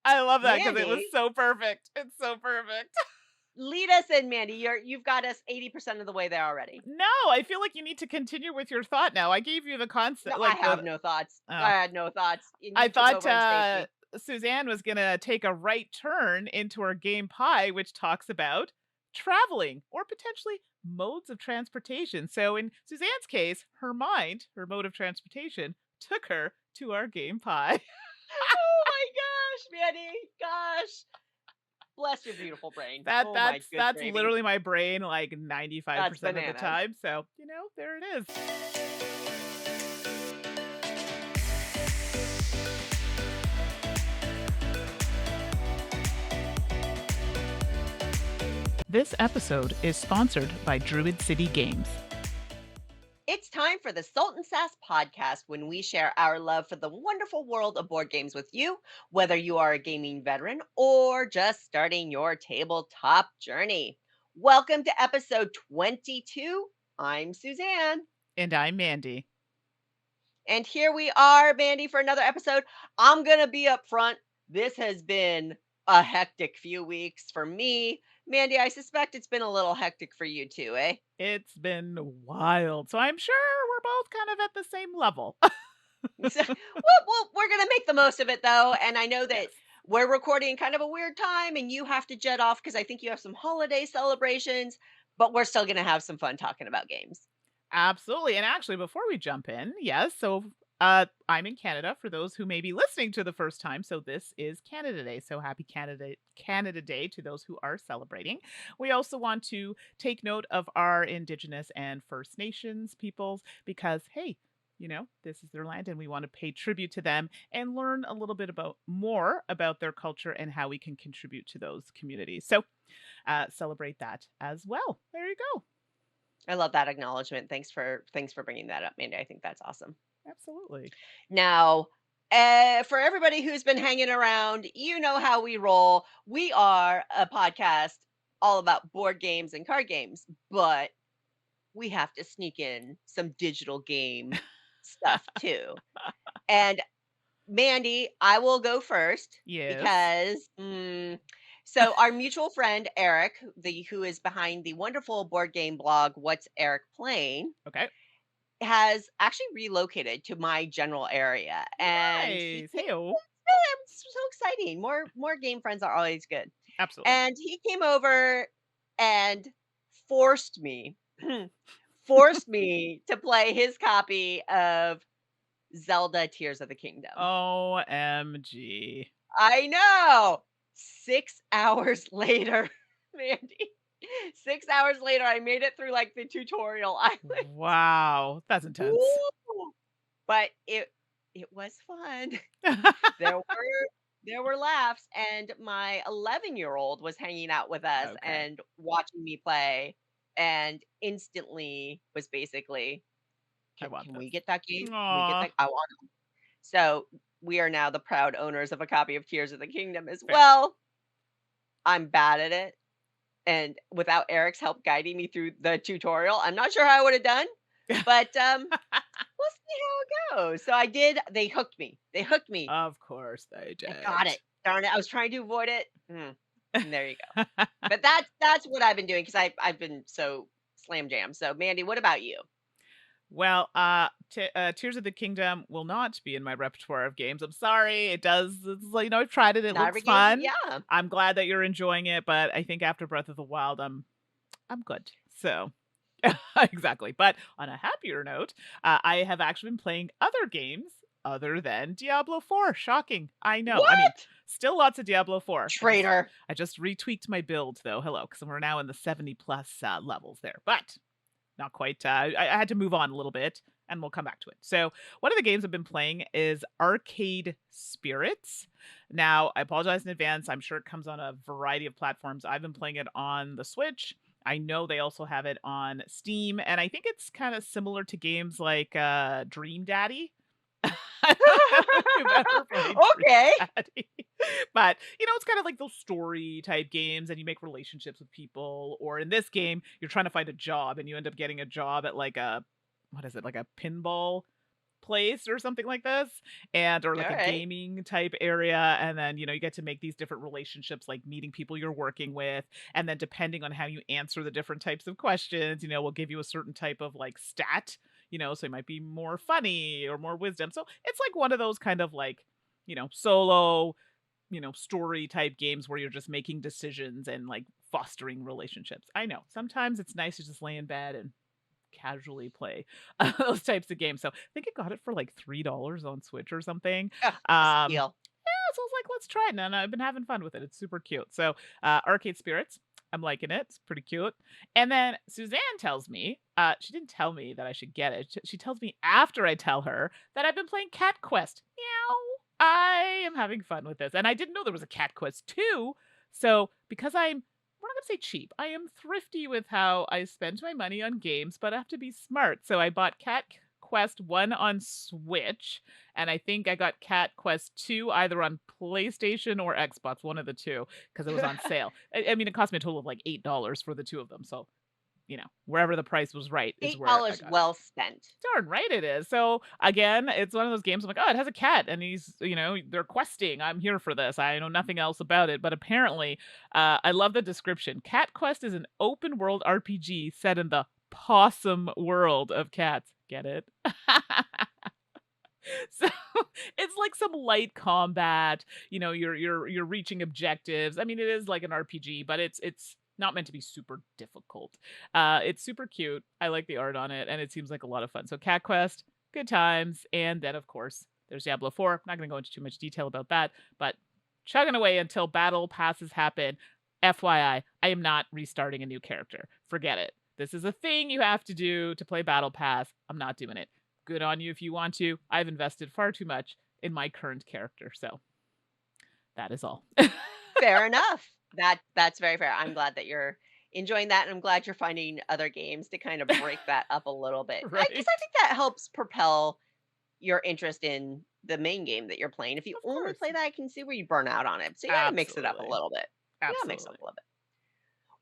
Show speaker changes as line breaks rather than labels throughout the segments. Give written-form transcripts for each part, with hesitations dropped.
I love that because it was
Mandi,
so perfect. It's so perfect.
lead us in, Mandi. You've got us 80% of the way there already.
No, I feel like you need to continue with your thought now. I gave you the
No,
concept,
I
like
have no thoughts. I
oh,
had no thoughts, and
I
you took
thought
over and saved me.
Suzanne was gonna take a right turn into our game pie, which talks about traveling or potentially modes of transportation. So in Suzanne's case, her mind, her mode of transportation, took her to our game pie.
Oh my gosh, Mandi, gosh. Bless your beautiful brain.
That
Oh my
that's
good
that's
gravy.
literally my brain like
That's
95% of the
bananas.
time. So, there it is. This episode is sponsored by Druid City Games.
It's time for the Salt and Sass podcast when we share our love for the wonderful world of board games with you, whether you are a gaming veteran or just starting your tabletop journey. Welcome to episode 22. I'm Suzanne.
And I'm Mandi.
And here we are, Mandy, for another episode. I'm going to be up front. This has been a hectic few weeks for me. Mandy, I suspect it's been a little hectic for you too, eh?
It's been wild. So I'm sure we're both kind of at the same level.
We're going to make the most of it though. And I know that
Yes.
we're recording kind of a weird time and you have to jet off because I think you have some holiday celebrations, but we're still going to have some fun talking about games.
Absolutely. And actually, before we jump in, yes, so I'm in Canada for those who may be listening to the first time. So this is Canada Day. So happy Canada Day to those who are celebrating. We also want to take note of our Indigenous and First Nations peoples because hey, this is their land and we want to pay tribute to them and learn a little bit about more about their culture and how we can contribute to those communities. So celebrate that as well. There you go.
I love that acknowledgement. Thanks for bringing that up, Mandy. I think that's awesome.
Absolutely.
Now, for everybody who's been hanging around, you know how we roll. We are a podcast all about board games and card games, but we have to sneak in some digital game stuff too. And Mandy, I will go first
Yes.
because so our mutual friend Eric, the who is behind the wonderful board game blog What's Eric Playing,
Okay.
has actually relocated to my general area, and he
Nice.
came
Heyo.
it's so exciting. More game friends are always good.
Absolutely.
And he came over and forced me forced me to play his copy of Zelda Tears of the Kingdom.
OMG.
I know. 6 hours later, Mandy. 6 hours later, I made it through like the tutorial island.
Wow. That's intense.
Woo! But it was fun. There were there were laughs, and my 11-year-old was hanging out with us
Okay.
and watching me play, and instantly was basically,
I
"Can
want
can we
this.
get that game? Can we get
Aw.
that? I want." So, we are now the proud owners of a copy of Tears of the Kingdom as
Fair.
well. I'm bad at it, and without Eric's help guiding me through the tutorial, I'm not sure how I would have done, but, we'll see how it goes. So I did. They hooked me. They hooked me.
Of course they
I got
did.
it. Darn it. I was trying to avoid it. And there you go. But that's what I've been doing because I've been so slam jam. So Mandy, what about you?
Well, Tears of the Kingdom will not be in my repertoire of games. I'm sorry. It does. It's like, I've tried it. It
Not
looks
every game.
fun.
Yeah.
I'm glad that you're enjoying it, but I think after Breath of the Wild, I'm good. So exactly. But on a happier note, I have actually been playing other games other than Diablo 4. Shocking. I know. I mean,
What?
still lots of Diablo 4.
Traitor.
I just retweaked my build though. Hello, because we're now in the 70 plus levels there. But not quite. I had to move on a little bit, and we'll come back to it. So, one of the games I've been playing is Arcade Spirits. Now, I apologize in advance. I'm sure it comes on a variety of platforms. I've been playing it on the Switch. I know they also have it on Steam, and I think it's kind of similar to games like Dream Daddy. I don't know if you've ever played Dream
Okay.
Daddy, but it's kind of like those story type games, and you make relationships with people. Or in this game, you're trying to find a job, and you end up getting a job at like a what is it, like a pinball place or something like this, and or
All
like a
right.
gaming type area, and then you get to make these different relationships, like meeting people you're working with, and then depending on how you answer the different types of questions, will give you a certain type of like stat, so it might be more funny or more wisdom. So it's like one of those kind of like solo story type games where you're just making decisions and like fostering relationships. I know sometimes it's nice to just lay in bed and casually play those types of games. So I think I got it for like $3 on Switch or something.
Oh, steal.
Yeah, so I was like, let's try it. And I've been having fun with it. It's super cute. So Arcade Spirits, I'm liking it. It's pretty cute. And then Suzanne tells me, she didn't tell me that I should get it. She tells me after I tell her that I've been playing Cat Quest. Meow. I am having fun with this. And I didn't know there was a Cat Quest 2. So because we're not gonna say cheap. I am thrifty with how I spend my money on games, but I have to be smart. So I bought Cat Quest 1 on Switch, and I think I got Cat Quest 2 either on PlayStation or Xbox, one of the two, because it was on sale. I mean, it cost me a total of like $8 for the two of them. So, wherever the price was right is where I
$8
got it.
well spent.
Darn right it is. So again, it's one of those games I'm like, oh, it has a cat and they're questing. I'm here for this. I know nothing else about it. But apparently, I love the description. Cat Quest is an open world RPG set in the possum world of cats. Get it? So it's like some light combat. You're reaching objectives. I mean, it is like an RPG, but it's not meant to be super difficult. It's super cute. I like the art on it, and it seems like a lot of fun. So Cat Quest, good times, and then of course there's Diablo 4. Not going to go into too much detail about that, but chugging away until battle passes happen. FYI, I am not restarting a new character. Forget it. This is a thing you have to do to play Battle Pass. I'm not doing it. Good on you if you want to. I've invested far too much in my current character, so that is all.
Fair enough. That's very fair. I'm glad that you're enjoying that, and I'm glad you're finding other games to kind of break that up a little bit. Because
Right?
I think that helps propel your interest in the main game that you're playing. If you
Of
only
course.
play that, I can see where you burn out on it. So you gotta mix it up a
Absolutely.
little bit. You gotta mix it up
Absolutely.
a little bit.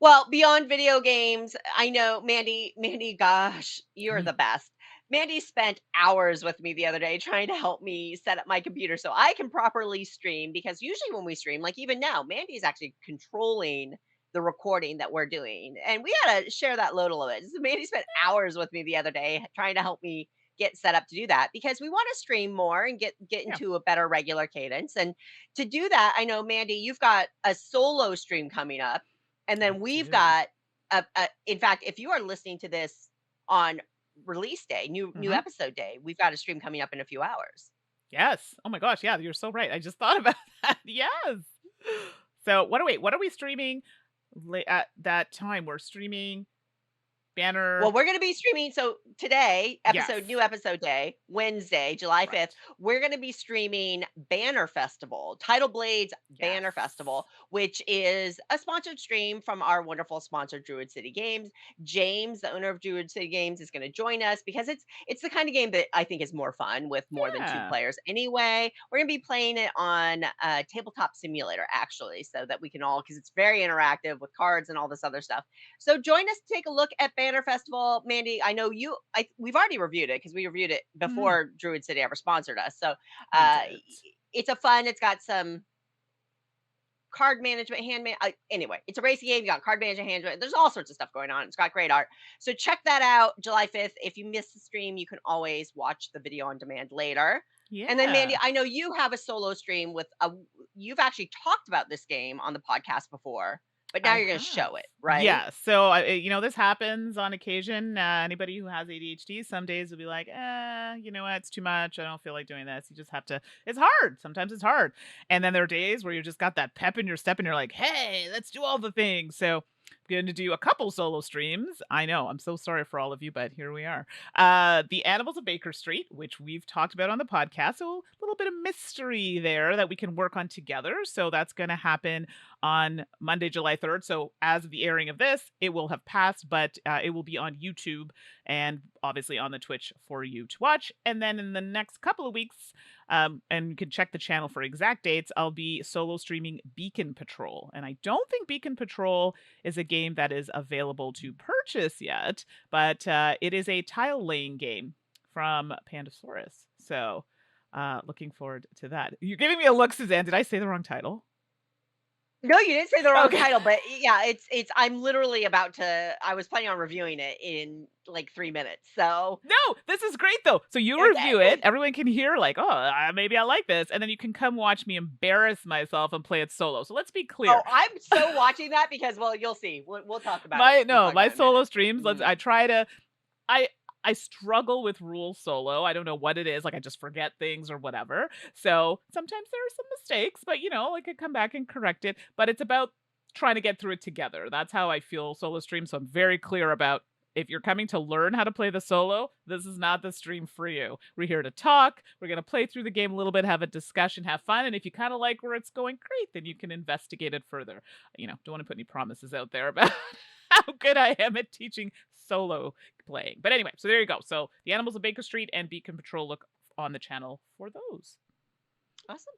Well, beyond video games, I know Mandy, gosh, you're
Mm.
the best. Mandy spent hours with me the other day trying to help me set up my computer so I can properly stream. Because usually when we stream, like even now, Mandy is actually controlling the recording that we're doing. And we got to share that load a little bit. So Mandy spent hours with me the other day trying to help me get set up to do that because we want to stream more and get
Yeah,
into a better regular cadence. And to do that, I know Mandy, you've got a solo stream coming up, and
I
then we've
do.
got in fact, if you are listening to this on release day, new
Mhm.
episode day, we've got a stream coming up in a few hours.
Yes. Oh my gosh, yeah, you're so right. I just thought about that. Yes. So, what are we streaming at that time? We're streaming
Well,
Banner.
we're going to be streaming. So today,
Yes.
new episode day, Wednesday, July 5th,
Right.
we're going to be streaming Banner Festival, Title Blade's
Yes.
Banner Festival, which is a sponsored stream from our wonderful sponsor, Druid City Games. James, the owner of Druid City Games, is going to join us because it's the kind of game that I think is more fun with more than two
Yeah.
players. Anyway, we're going to be playing it on Tabletop Simulator, actually, so that we can all, because it's very interactive with cards and all this other stuff. So join us to take a look at Banner Festival. Mandy, I know we've already reviewed it because we reviewed it
Mhm.
before Druid City ever sponsored us. So
We
uh,
did.
it's got some card management, anyway, it's a racing game. You got card management, hand there's all sorts of stuff going on. It's got great art. So check that out July 5th. If you missed the stream, you can always watch the video on demand later. And then Mandy,
Yeah.
I know you have a solo stream you've actually talked about this game on the podcast before, but now
I
you're going to
have.
show it, right?
Yeah. So, this happens on occasion. Anybody who has ADHD, some days will be like, you know what? It's too much. I don't feel like doing this. You just have to, it's hard. Sometimes it's hard. And then there are days where you just got that pep in your step and you're like, hey, let's do all the things. So, I'm going to do a couple solo streams. I know. I'm so sorry for all of you, but here we are. The Animals of Baker Street, which we've talked about on the podcast. So, a little bit of mystery there that we can work on together. So, that's going to happen on Monday, July 3rd. So, as of the airing of this, it will have passed, but it will be on YouTube and obviously on the Twitch for you to watch. And then in the next couple of weeks, and you can check the channel for exact dates, I'll be solo streaming Beacon Patrol. And I don't think Beacon Patrol is a game that is available to purchase yet, but it is a tile laying game from Pandasaurus. So, looking forward to that. You're giving me a look, Suzanne. Did I say the wrong title?
No, you didn't say the wrong
Okay.
title, but yeah, it's I'm literally about to I was planning on reviewing it in like 3 minutes. So,
No, this is great though. So you review it.
okay.
Everyone can hear like, oh, maybe I like this, and then you can come watch me embarrass myself and play it solo. So let's be
Oh,
clear.
I'm so watching that because well, you'll see. We'll talk about it.
My
We'll
no,
talk
my
about it in a
solo
minute.
streams. Let's.
Mhm.
I try to. I I struggle with rules solo. I don't know what it is. Like I just forget things or whatever. So sometimes there are some mistakes, but I could come back and correct it. But it's about trying to get through it together. That's how I feel solo stream. So I'm very clear about if you're coming to learn how to play the solo, this is not the stream for you. We're here to talk. We're going to play through the game a little bit, have a discussion, have fun. And if you kind of like where it's going, great, then you can investigate it further. Don't want to put any promises out there about how good I am at teaching solo playing. But anyway, so there you go. So the Animals of Baker Street and Beacon Patrol, look on the channel for those.
Awesome.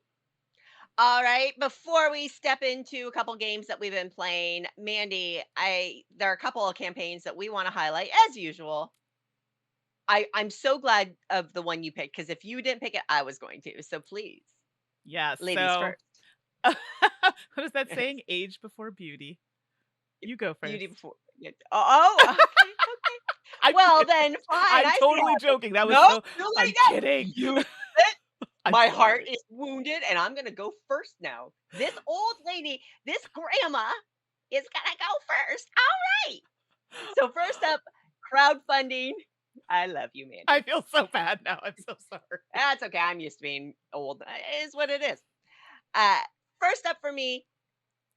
All right, before we step into a couple games that we've been playing, Mandi, I there are a couple of campaigns that we want to highlight as usual. I'm so glad of the one you picked because if you didn't pick it, I was going to. So please,
Yeah,
ladies
so
first.
what is that saying? Age before beauty. You go first.
Beauty before. Oh, okay, okay.
I'm
Well,
kidding.
then fine.
I'm
I see
totally
how it is.
joking. That was
No,
so
don't let
I'm
it go.
kidding.
You said it.
I'm
My heart
sorry.
is wounded, and I'm gonna go first now. This old lady, this grandma, is gonna go first. All right. So first up, crowdfunding. I love you,
I
Mandi.
feel so bad now. I'm so sorry.
That's okay. I'm used to being old. It is what it is. Uh, First up for me,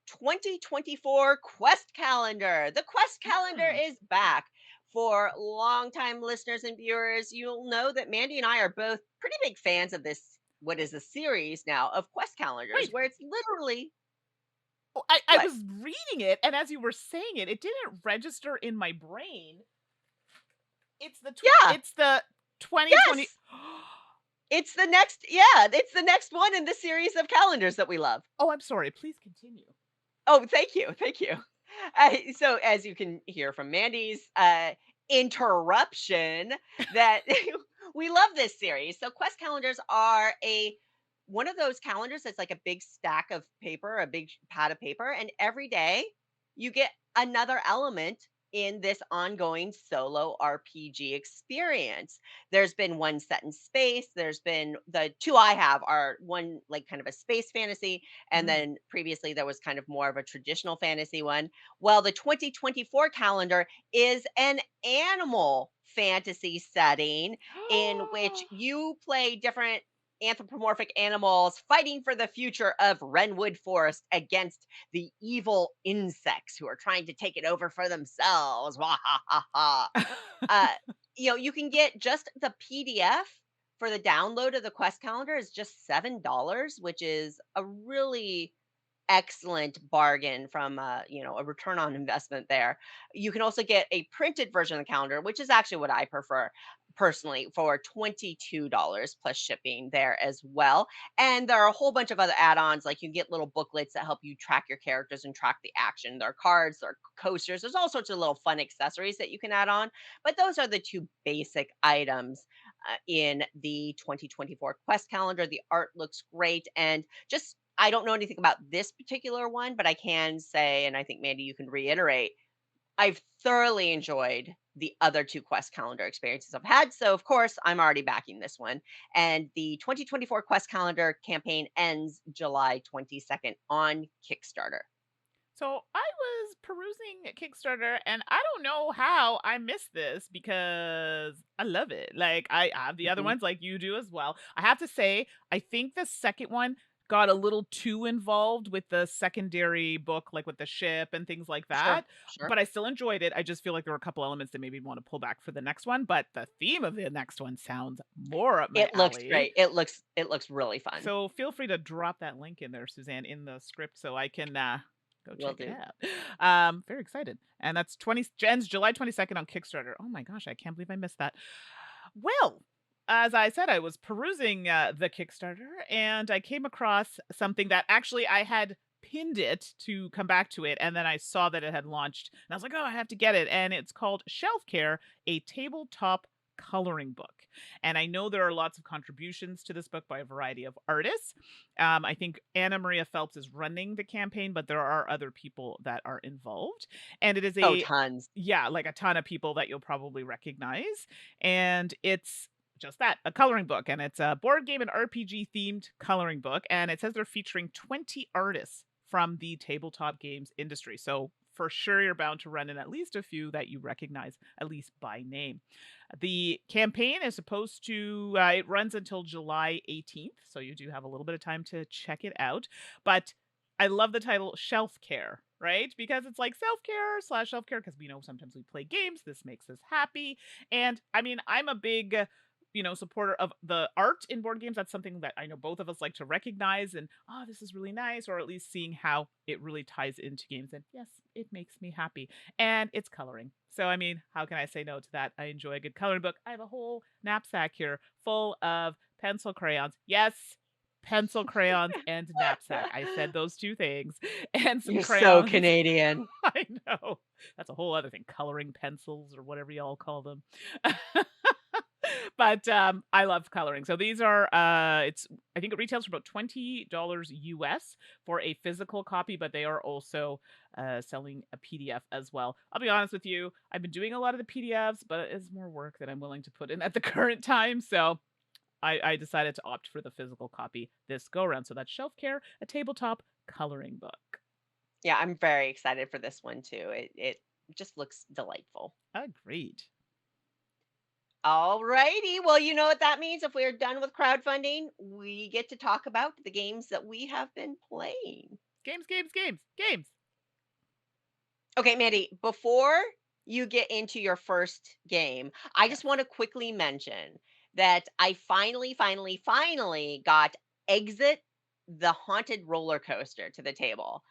2024 Quest Calendar. The Quest Calendar
Hmm.
is back. For longtime listeners and viewers, you'll know that Mandi and I are both pretty big fans of this, what is a series now of Quest Calendars,
Wait,
where it's literally
I
what?
was reading it, and as you were saying it, it didn't register in my brain.
Yeah,
It's the 2020.
yes. It's the next one in the series of calendars that we love.
Oh, I'm sorry. Please continue.
Oh, thank you, thank you. So as you can hear from Mandi's interruption, that we love this series. So quest calendars are a one of those calendars that's like a big stack of paper, a big pad of paper, and every day you get another element in this ongoing solo RPG experience. There's been one set in space. There's been the two I have are one like kind of a space fantasy, and
Mm.
then previously there was kind of more of a traditional fantasy one. Well, the 2024 calendar is an animal fantasy setting in which you play different anthropomorphic animals fighting for the future of Renwood Forest against the evil insects who are trying to take it over for themselves. Wah, ha, ha, ha. Uh, you can get just the PDF for the download of the quest calendar is just $7, which is a really excellent bargain from a return on investment there. You can also get a printed version of the calendar, which is actually what I prefer personally for $22 plus shipping there as well. And there are a whole bunch of other add-ons like you get little booklets that help you track your characters and track the action. There are cards, there are coasters, there's all sorts of little fun accessories that you can add on, but those are the two basic items in the 2024 quest calendar. The art looks great and just I don't know anything about this particular one, but I can say, and I think Mandi, you can reiterate, I've thoroughly enjoyed the other two quest calendar experiences I've had. So, of course, I'm already backing this one. And the 2024 quest calendar campaign ends July 22nd on Kickstarter.
So I was perusing Kickstarter, and I don't know how I missed this because I love it. Like I have the other
Mhm.
ones, like you do as well. I have to say, I think the second one got a little too involved with the secondary book, like with the ship and things like
Sure,
that.
sure.
But I still enjoyed it. I just feel like there were a couple elements that maybe want to pull back for the next one. But the theme of the next one sounds more up my
It looks
alley.
great. It looks really fun.
So feel free to drop that link in there, Suzanne, in the script so I can go
Will
check it
do.
out. Very excited. And that's 20 ends July 22nd on Kickstarter. Oh my gosh, I can't believe I missed that. Well, as I said, I was perusing the Kickstarter and I came across something that actually I had pinned it to come back to it, and then I saw that it had launched and I was like, oh, I have to get it. And it's called Shelf Care, a tabletop coloring book. And I know there are lots of contributions to this book by a variety of artists. I think Anna Maria Phelps is running the campaign, but there are other people that are involved. And it is
Oh,
a,
tons.
yeah, like a ton of people that you'll probably recognize. And it's just that, a coloring book. And it's a board game and RPG themed coloring book. And it says they're featuring 20 artists from the tabletop games industry. So for sure, you're bound to run in at least a few that you recognize, at least by name. The campaign is supposed to, it runs until July 18th. So you do have a little bit of time to check it out. But I love the title Shelf Care, right? Because it's like self care slash shelf care, because we know sometimes we play games. This makes us happy. And I mean, I'm a big, supporter of the art in board games. That's something that I know both of us like to recognize and, oh, this is really nice, or at least seeing how it really ties into games. And yes, it makes me happy. And it's coloring. So, I mean, how can I say no to that? I enjoy a good coloring book. I have a whole knapsack here full of pencil crayons. Yes, pencil crayons and knapsack. I said those two things. And some
You're so
crayons.
Canadian.
I know. That's a whole other thing. Coloring pencils or whatever y'all call them. But I love coloring. So these are it's I think it retails for about $20 US for a physical copy, but they are also selling a PDF as well. I'll be honest with you, I've been doing a lot of the PDFs, but it is more work than I'm willing to put in at the current time. So I decided to opt for the physical copy this go around. So that's Shelf Care, a tabletop coloring book.
Yeah, I'm very excited for this one too. It just looks delightful.
Agreed.
All righty. Well, you know what that means. If we're done with crowdfunding, we get to talk about the games that we have been playing.
Games, games, games, games.
Okay, Mandy, before you get into your first game, I
Yes.
just want to quickly mention that I finally got Exit the Haunted Roller Coaster to the table.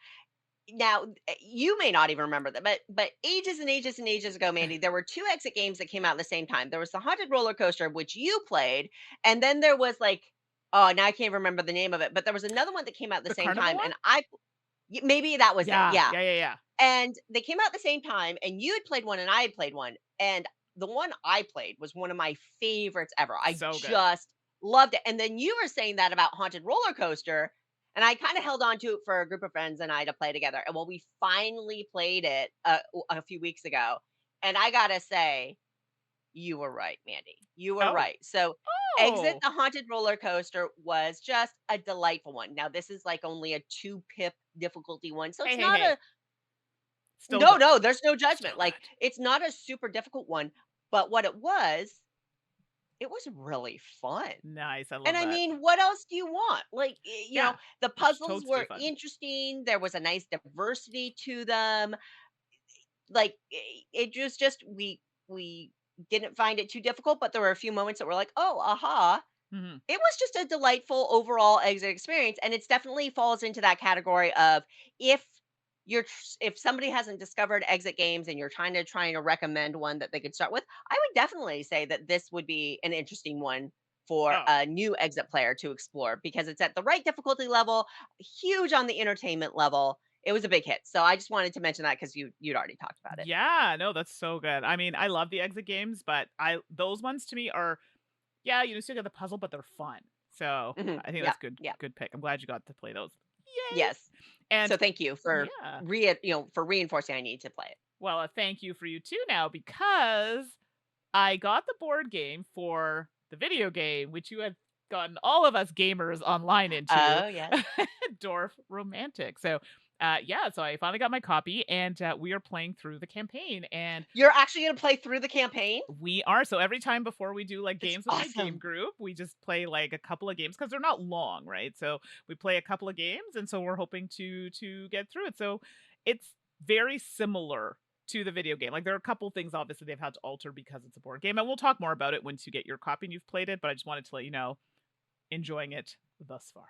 Now, you may not even remember that, but ages and ages and ages ago, Mandy, there were two Exit games that came out at the same time. There was the Haunted Roller Coaster, which you played, and then there was like, oh, now I can't remember the name of it, but there was another one that came out at the
The
same
carnival
time,
one?
and maybe that was it.
Yeah,
Yeah,
yeah, yeah, yeah.
and they came out at the same time, and you had played one and I had played one. And the one I played was one of my favorites ever. I
So good.
just loved it. And then you were saying that about Haunted Roller Coaster. And I kind of held on to it for a group of friends and I to play together. And well, we finally played it a few weeks ago. And I got to say, you were right, Mandy. You were
Oh.
right. So, Exit
Oh.
the Haunted Roller Coaster was just a delightful one. Now, this is like only a 2 pip difficulty one. So,
Hey,
it's
hey,
not
hey.
a
Still
no,
good.
no, there's no judgment.
Still
Like,
good.
it's not a super difficult one, but what it was really fun.
Nice. I
And
love
I
that.
mean, what else do you want? Like,
Yeah.
the
It's
puzzles
totes to be
were
fun.
interesting. There was a nice diversity to them. Like, it was just we didn't find it too difficult, but there were a few moments that were like, oh, aha.
Mhm.
It was just a delightful overall exit experience, and it's definitely falls into that category of if if somebody hasn't discovered exit games and you're trying to recommend one that they could start with, I would definitely say that this would be an interesting one for
Oh,
a new exit player to explore because it's at the right difficulty level, huge on the entertainment level. It was a big hit. So I just wanted to mention that because you'd already talked about it.
yeah. No, that's so good. I mean, I love the exit games, but I those ones to me are, yeah, you still get the puzzle, but they're fun. So I think
Yeah.
that's good.
Yeah.
Good pick. I'm glad you got to play those. Yay!
Yes. So
And
thank you for
yeah.
for reinforcing I need to play it.
Well, a thank you for you too now, because I got the board game for the video game, which you had gotten all of us gamers online into,
Oh, yes.
Dwarf Romantic. So, yeah, so I finally got my copy, and we are playing through the campaign, and
You're actually gonna play through the campaign?
we are. So every time before we do like
It's
games with my game
awesome.
group, we just play like a couple of games because they're not long, right? So we play a couple of games, and so we're hoping to get through it. So it's very similar to the video game. Like there are a couple things obviously they've had to alter because it's a board game, and we'll talk more about it once you get your copy and you've played it. But I just wanted to let you know, enjoying it thus far.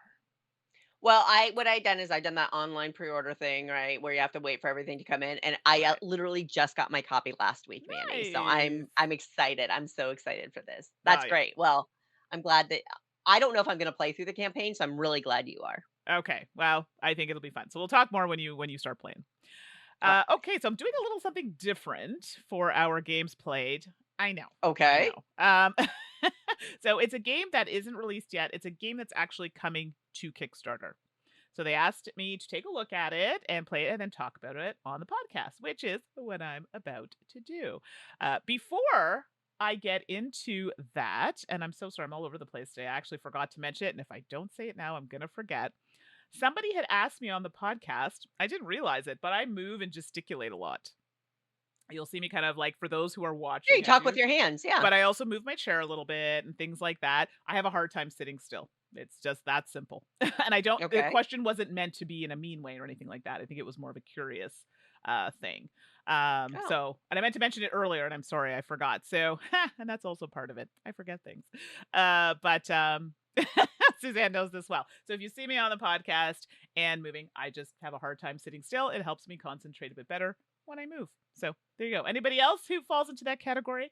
Well, I done is I done that online pre-order thing, right, where you have to wait for everything to come in, and I,
Right.
literally just got my copy last week, Mandy, so
Nice.
I'm excited, I'm so excited for this.
Oh
That's
yeah.
great. Well, I'm glad that I don't know if I'm gonna play through the campaign, so I'm really glad you are.
Okay. Well, I think it'll be fun. So we'll talk more when you start playing.
Uh,
Okay, so I'm doing a little something different for our games played. I know. I
okay.
know. So it's a game that isn't released yet. It's a game that's actually coming to Kickstarter. So they asked me to take a look at it and play it and then talk about it on the podcast, which is what I'm about to do. Before I get into that, and I'm so sorry, I'm all over the place today. I actually forgot to mention it. And if I don't say it now, I'm going to forget. Somebody had asked me on the podcast, I didn't realize it, but I move and gesticulate a lot. You'll see me kind of like, for those who are
Yeah, you
watching, I
talk with
do,
your hands. Yeah.
but I also move my chair a little bit and things like that. I have a hard time sitting still. It's just that simple. And I don't, the
Okay.
question wasn't meant to be in a mean way or anything like that. I think it was more of a curious thing.
Oh.
And I meant to mention it earlier and I'm sorry, I forgot. So, and that's also part of it. I forget things. But Suzanne knows this well. So if you see me on the podcast and moving, I just have a hard time sitting still. It helps me concentrate a bit better when I move. So there you go. Anybody else who falls into that category?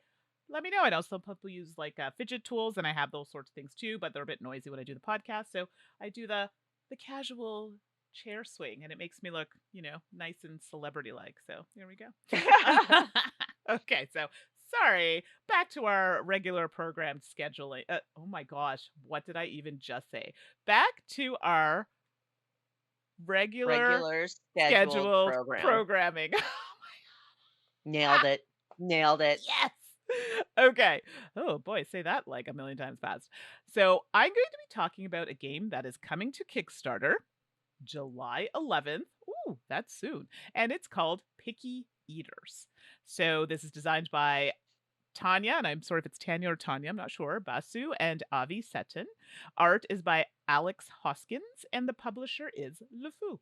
Let me know. I know some people use like fidget tools, and I have those sorts of things too, but they're a bit noisy when I do the podcast. So I do the casual chair swing, and it makes me look, nice and celebrity like. So there we go. Okay, so sorry. Back to our regular programmed scheduling. Oh my gosh, what did I even just say? Back to our regular
Regular scheduled
scheduled
program.
programming.
Nailed it. Nailed it.
Yes. Okay. Oh boy, say that like a million times fast. So I'm going to be talking about a game that is coming to Kickstarter July 11th. Ooh, that's soon. And it's called Picky Eaters. So this is designed by Tanya, and I'm sorry if it's Tanya or Tanya, I'm not sure, Basu and Avi Seton. Art is by Alex Hoskins, and the publisher is LeFou.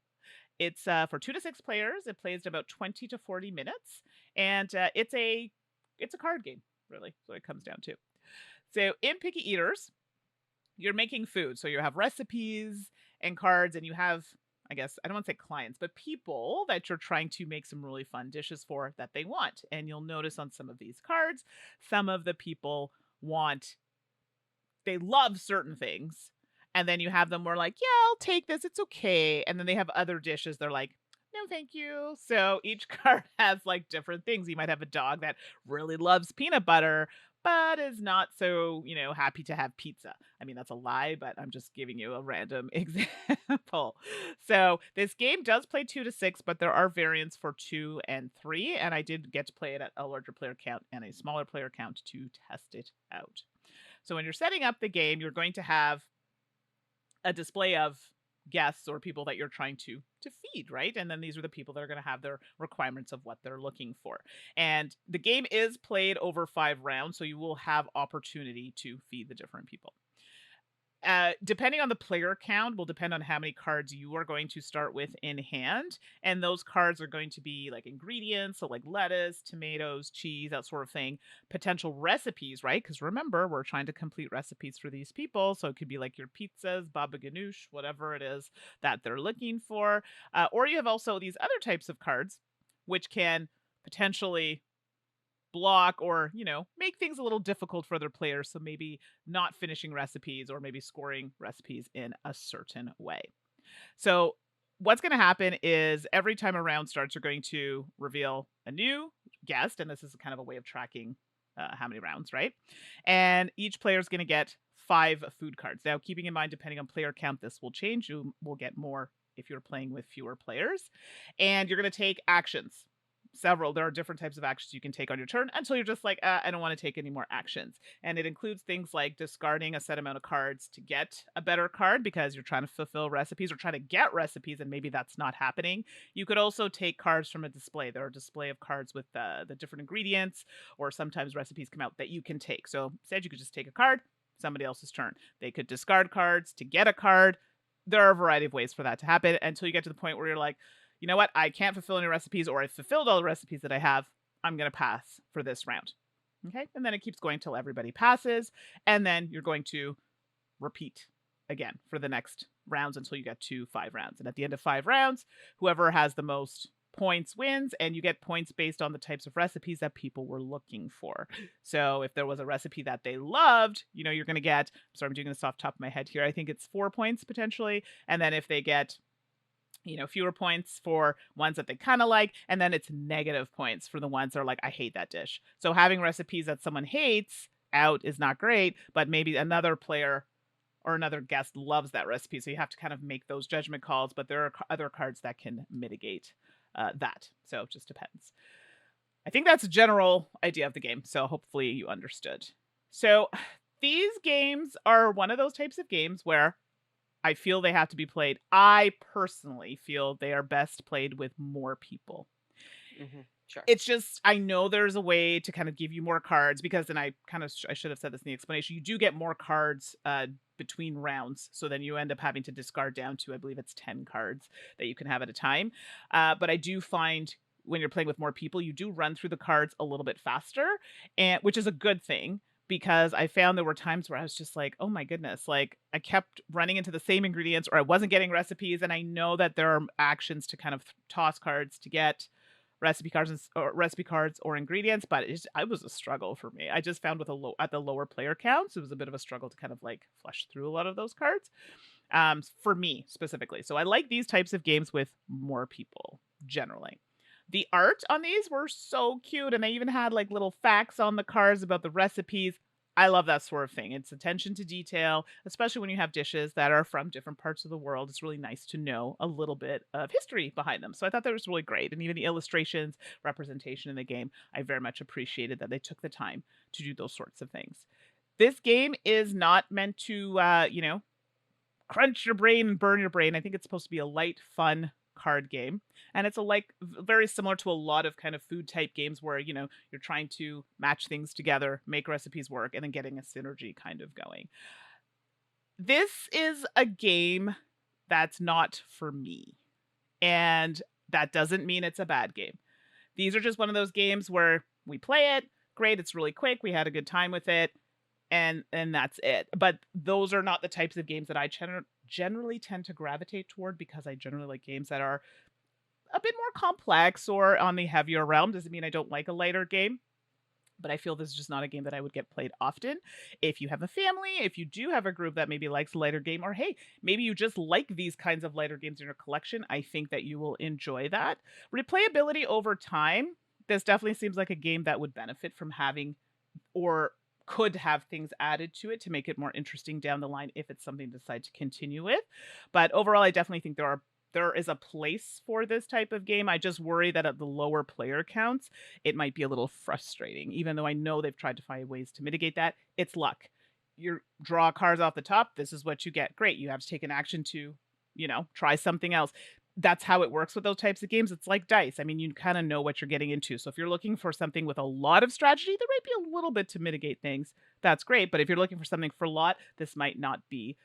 It's for 2 to 6 players. It plays about 20 to 40 minutes, and it's a card game, really. So it comes down to. So in Picky Eaters, you're making food. So you have recipes and cards, and you have, I guess, I don't want to say clients, but people that you're trying to make some really fun dishes for that they want. And you'll notice on some of these cards, some of the people they love certain things. And then you have them where like, yeah, I'll take this. It's okay. And then they have other dishes. They're like, no, thank you. So each card has like different things. You might have a dog that really loves peanut butter, but is not so, happy to have pizza. I mean, that's a lie, but I'm just giving you a random example. So this game does play 2 to 6, but there are variants for 2 and 3. And I did get to play it at a larger player count and a smaller player count to test it out. So when you're setting up the game, you're going to have a display of guests or people that you're trying to feed, right? And then these are the people that are going to have their requirements of what they're looking for. And the game is played over 5 rounds, so you will have opportunity to feed the different people. Depending on the player count will depend on how many cards you are going to start with in hand. And those cards are going to be like ingredients, so like lettuce, tomatoes, cheese, that sort of thing. Potential recipes, right? Because remember, we're trying to complete recipes for these people. So it could be like your pizzas, baba ganoush, whatever it is that they're looking for. Or you have also these other types of cards, which can potentially block or make things a little difficult for other players, so maybe not finishing recipes or maybe scoring recipes in a certain way. So what's going to happen is every time a round starts, you're going to reveal a new guest, and this is kind of a way of tracking how many rounds, right? And each player is going to get 5 food cards. Now, keeping in mind, depending on player count, this will change. You will get more if you're playing with fewer players, and you're going to take actions. There are different types of actions you can take on your turn until you're just like, I don't want to take any more actions. And it includes things like discarding a set amount of cards to get a better card because you're trying to fulfill recipes or trying to get recipes, and maybe that's not happening. You could also take cards from a display. There are a display of cards with the different ingredients, or sometimes recipes come out that you can take. So instead, you could just take a card, somebody else's turn. They could discard cards to get a card. There are a variety of ways for that to happen until you get to the point where you're like, you know what? I can't fulfill any recipes, or I've fulfilled all the recipes that I have. I'm going to pass for this round. Okay. And then it keeps going till everybody passes. And then you're going to repeat again for the next rounds until you get to 5 rounds. And at the end of 5 rounds, whoever has the most points wins, and you get points based on the types of recipes that people were looking for. So if there was a recipe that they loved, you're going to get, sorry, I'm doing this off the top of my head here. I think it's 4 points potentially. And then if they get fewer points for ones that they kind of like, and then it's negative points for the ones that are like, I hate that dish. So having recipes that someone hates out is not great, but maybe another player or another guest loves that recipe. So you have to kind of make those judgment calls, but there are other cards that can mitigate that. So it just depends. I think that's a general idea of the game. So hopefully you understood. So these games are one of those types of games where I feel they have to be played. I personally feel they are best played with more people.
Sure.
It's just, I know there's a way to kind of give you more cards because then I should have said this in the explanation. You do get more cards between rounds. So then you end up having to discard down to, I believe it's 10 cards that you can have at a time. But I do find when you're playing with more people, you do run through the cards a little bit faster, and which is a good thing because I found there were times where I was just like, oh my goodness, like I kept running into the same ingredients or I wasn't getting recipes. And I know that there are actions to kind of toss cards to get recipe cards or ingredients, but it was a struggle for me. I just found with at the lower player counts, it was a bit of a struggle to kind of like flush through a lot of those cards. For me specifically. So I like these types of games with more people generally. The art on these were so cute, and they even had like little facts on the cards about the recipes. I love that sort of thing. It's attention to detail, especially when you have dishes that are from different parts of the world. It's really nice to know a little bit of history behind them. So I thought that was really great. And even the illustrations, representation in the game, I very much appreciated that they took the time to do those sorts of things. This game is not meant to, crunch your brain and burn your brain. I think it's supposed to be a light, fun card game. And it's very similar to a lot of kind of food type games where, you're trying to match things together, make recipes work, and then getting a synergy kind of going. This is a game that's not for me. And that doesn't mean it's a bad game. These are just one of those games where we play it, great, it's really quick, we had a good time with it, and that's it. But those are not the types of games that I generally tend to gravitate toward because I generally like games that are a bit more complex or on the heavier realm. Doesn't mean I don't like a lighter game, but I feel this is just not a game that I would get played often. If you have a family, if you do have a group that maybe likes a lighter game, or hey, maybe you just like these kinds of lighter games in your collection, I think that you will enjoy that. Replayability over time, this definitely seems like a game that would benefit from having or could have things added to it to make it more interesting down the line if it's something to decide to continue with. But overall, I definitely think there is a place for this type of game. I just worry that at the lower player counts, it might be a little frustrating, even though I know they've tried to find ways to mitigate that. It's luck. You draw cards off the top. This is what you get. Great. You have to take an action to, try something else. That's how it works with those types of games. It's like dice. I mean, you kind of know what you're getting into. So if you're looking for something with a lot of strategy, there might be a little bit to mitigate things. That's great. But if you're looking for something for a lot, this might not be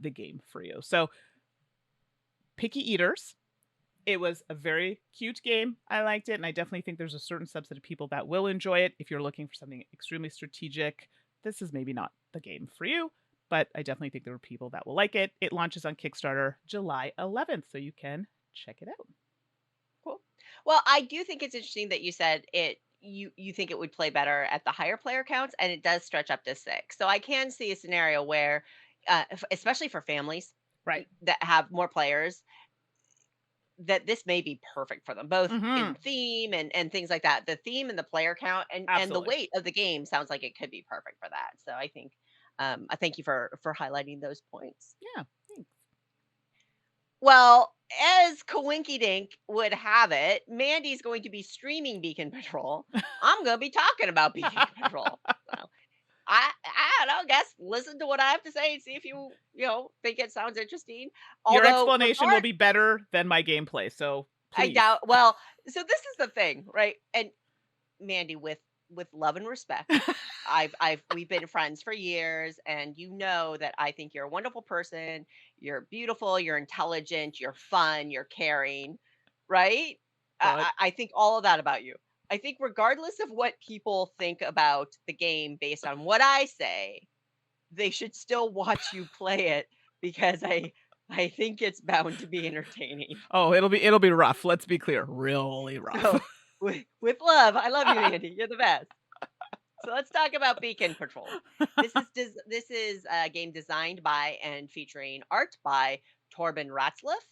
the game for you. So picky eaters. It was a very cute game. I liked it. And I definitely think there's a certain subset of people that will enjoy it. If you're looking for something extremely strategic, this is maybe not the game for you. But I definitely think there are people that will like it. It launches on Kickstarter July 11th, so you can check it out.
Cool. Well, I do think it's interesting that you said you think it would play better at the higher player counts, and it does stretch up to 6. So I can see a scenario where, especially for families
Right.
that have more players, that this may be perfect for them, both in
Mm-hmm.
theme and things like that. The theme and the player count and the
Absolutely.
weight of the game sounds like it could be perfect for that. So I think I thank you for highlighting those points.
Yeah. Thanks.
Well, as Coinky Dink would have it, Mandy's going to be streaming Beacon Patrol. I'm going to be talking about Beacon Patrol. So I don't know. Guess listen to what I have to say and see if you think it sounds interesting.
Your
Although
explanation will
regard,
be better than my gameplay, so
I
please.
doubt. Well, so this is the thing, right? And Mandy, with love and respect, we've been friends for years, and you know that I think you're a wonderful person. You're beautiful. You're intelligent. You're fun. You're caring, right?
But
I think all of that about you. I think regardless of what people think about the game based on what I say, they should still watch you play it because I think it's bound to be entertaining.
oh, it'll be rough. Let's be clear, really rough.
So with love, I love you, Andy. You're the best. So let's talk about Beacon Patrol. This is a game designed by and featuring art by Torben Ratzliff,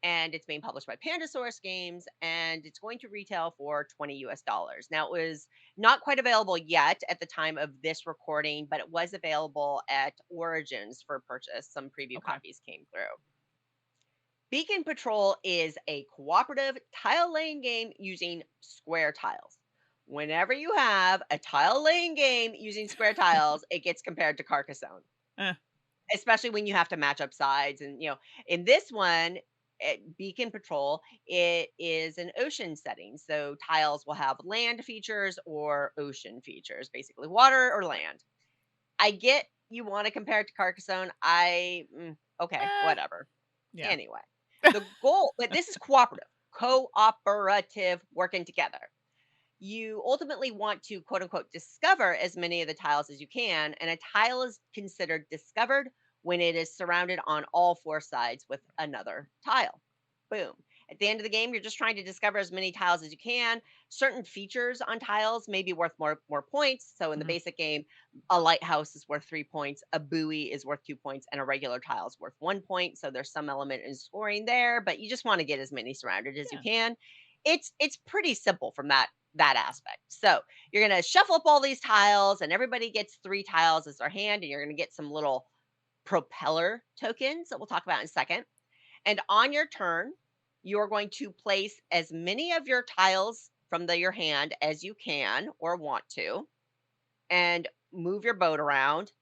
and it's being published by Pandasaurus Games, and it's going to retail for 20 US dollars. Now, it was not quite available yet at the time of this recording, but it was available at Origins for purchase. Some preview
Okay.
copies came through. Beacon Patrol is a cooperative tile laying game using square tiles. Whenever you have a tile laying game using square tiles, it gets compared to Carcassonne,
Eh,
especially when you have to match up sides. And, in this one, Beacon Patrol, it is an ocean setting. So tiles will have land features or ocean features, basically water or land. I get you want to compare it to Carcassonne. Okay,
eh,
whatever.
yeah.
Anyway, the goal, but this is cooperative working together. You ultimately want to quote unquote discover as many of the tiles as you can, and a tile is considered discovered when it is surrounded on all four sides with another tile. Boom. At the end of the game, you're just trying to discover as many tiles as you can. Certain features on tiles may be worth more points. So in the
Mhm.
basic game, a lighthouse is worth 3 points, a buoy is worth 2 points, and a regular tile is worth 1 point. So there's some element in scoring there, but you just want to get as many surrounded as you
Yeah.
can. It's pretty simple from that aspect. So you're going to shuffle up all these tiles, and everybody gets 3 tiles as their hand, and you're going to get some little propeller tokens that we'll talk about in a second. And on your turn, you're going to place as many of your tiles from your hand as you can or want to, and move your boat around.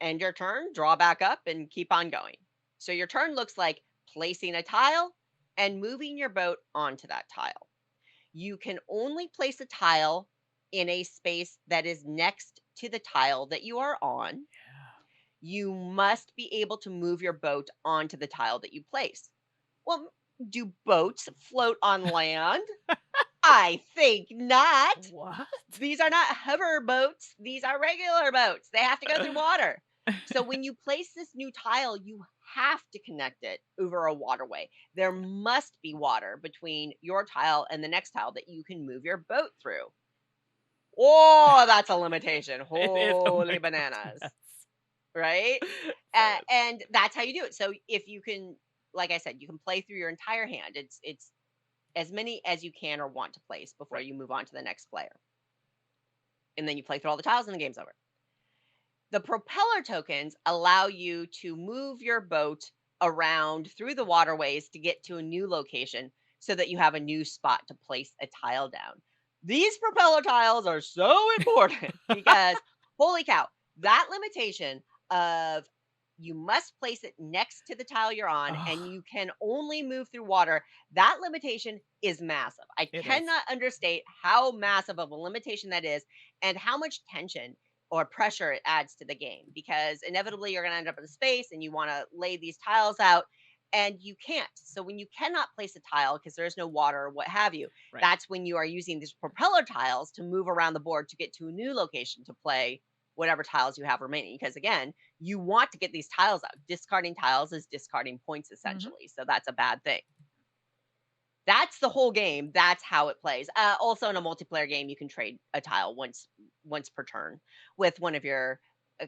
End your turn, draw back up, and keep on going. So your turn looks like placing a tile and moving your boat onto that tile. You can only place a tile in a space that is next to the tile that you are on.
Yeah.
You must be able to move your boat onto the tile that you place. Well, do boats float on land? I think not.
What?
These are not hover boats. These are regular boats. They have to go through water. So when you place this new tile, you have to connect it over a waterway. There must be water between your tile and the next tile that you can move your boat through. Oh, that's a limitation.
It is. Oh
Holy
my god,
bananas,
yes.
right?
So
And that's how you do it. So if you can, like I said, you can play through your entire hand. It's as many as you can or want to place before
right.
you move on to the next player. And then you play through all the tiles and the game's over. The propeller tokens allow you to move your boat around through the waterways to get to a new location so that you have a new spot to place a tile down. These propeller tiles are so important because, holy cow, that limitation of you must place it next to the tile you're on and
Oh,
you can only move through water. That limitation is massive. I
it is.
cannot understate how massive of a limitation that is and how much tension or pressure it adds to the game, because inevitably you're going to end up in a space and you want to lay these tiles out and you can't. So when you cannot place a tile because there's no water or what have you,
Right.
that's when you are using these propeller tiles to move around the board to get to a new location to play whatever tiles you have remaining. Because again, you want to get these tiles out. Discarding tiles is discarding points
Mhm.
essentially. So that's a bad thing. That's the whole game. That's how it plays. Also, in a multiplayer game, you can trade a tile once per turn with one of your